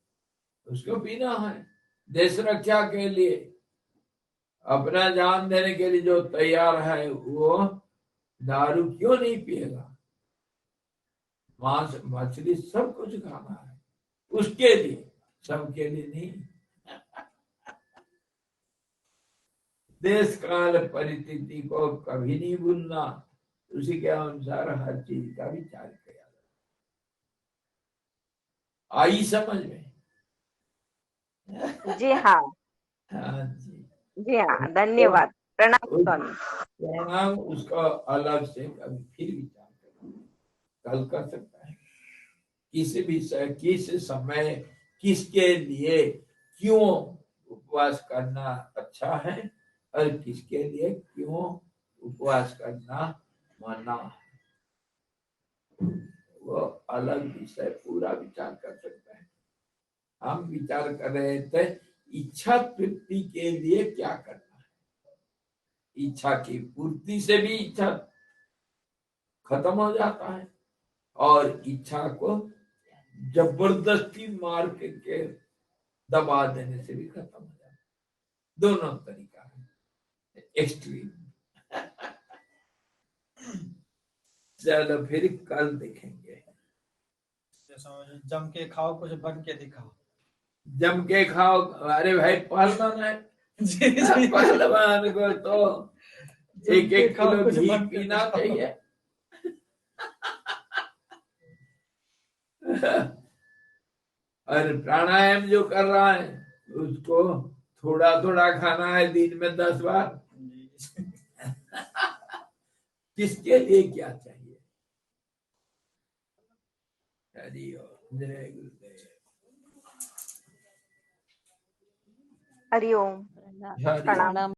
उसको पीना है देश रक्षा के लिए, अपना जान देने के लिए जो तैयार है वो दारू क्यों नहीं पिएगा? मांस मछली सब कुछ खाना है उसके लिए, सबके लिए नहीं। देश काल परिस्थिति को कभी नहीं भूलना, उसी के अनुसार हर चीज का विचार किया। आई समझ में?
जी हाँ,
हाँ जी।
जी हाँ, धन्यवाद। प्रणाम स्वामी।
प्रणाम। उसका अलग से कभी फिर विचार कल कर सकता है। किस विषय, किस समय, किसके लिए, क्यों उपवास करना अच्छा है और किसके लिए क्यों उपवास करना मना है, वो अलग विषय पूरा विचार कर सकता है। हम विचार कर रहे थे इच्छा तृप्ति के लिए क्या करना है। इच्छा की पूर्ति से भी इच्छा खत्म हो जाता है और इच्छा को जबरदस्ती मार के दबा देने से भी खत्म हो जाता है। दोनों तरीका है, एक्सट्रीम। चलो फिर कल देखेंगे।
जम के खाओ, कुछ बन के दिखाओ।
जम के खाओ, अरे भाई पहलवान है,
जी जी,
पहलवान को तो
जम के
1-1
खाओ,
किलो
कुछ
घी
बन के
पीना
दिखाओ।
चाहिए। और प्राणायाम जो कर रहा है उसको थोड़ा थोड़ा खाना है, दिन में 10 बार। किसके लिए क्या चाहिए? हरि ओम, जय गुरुदेव।
हरिओम।
हरि ओम।
प्रणाम।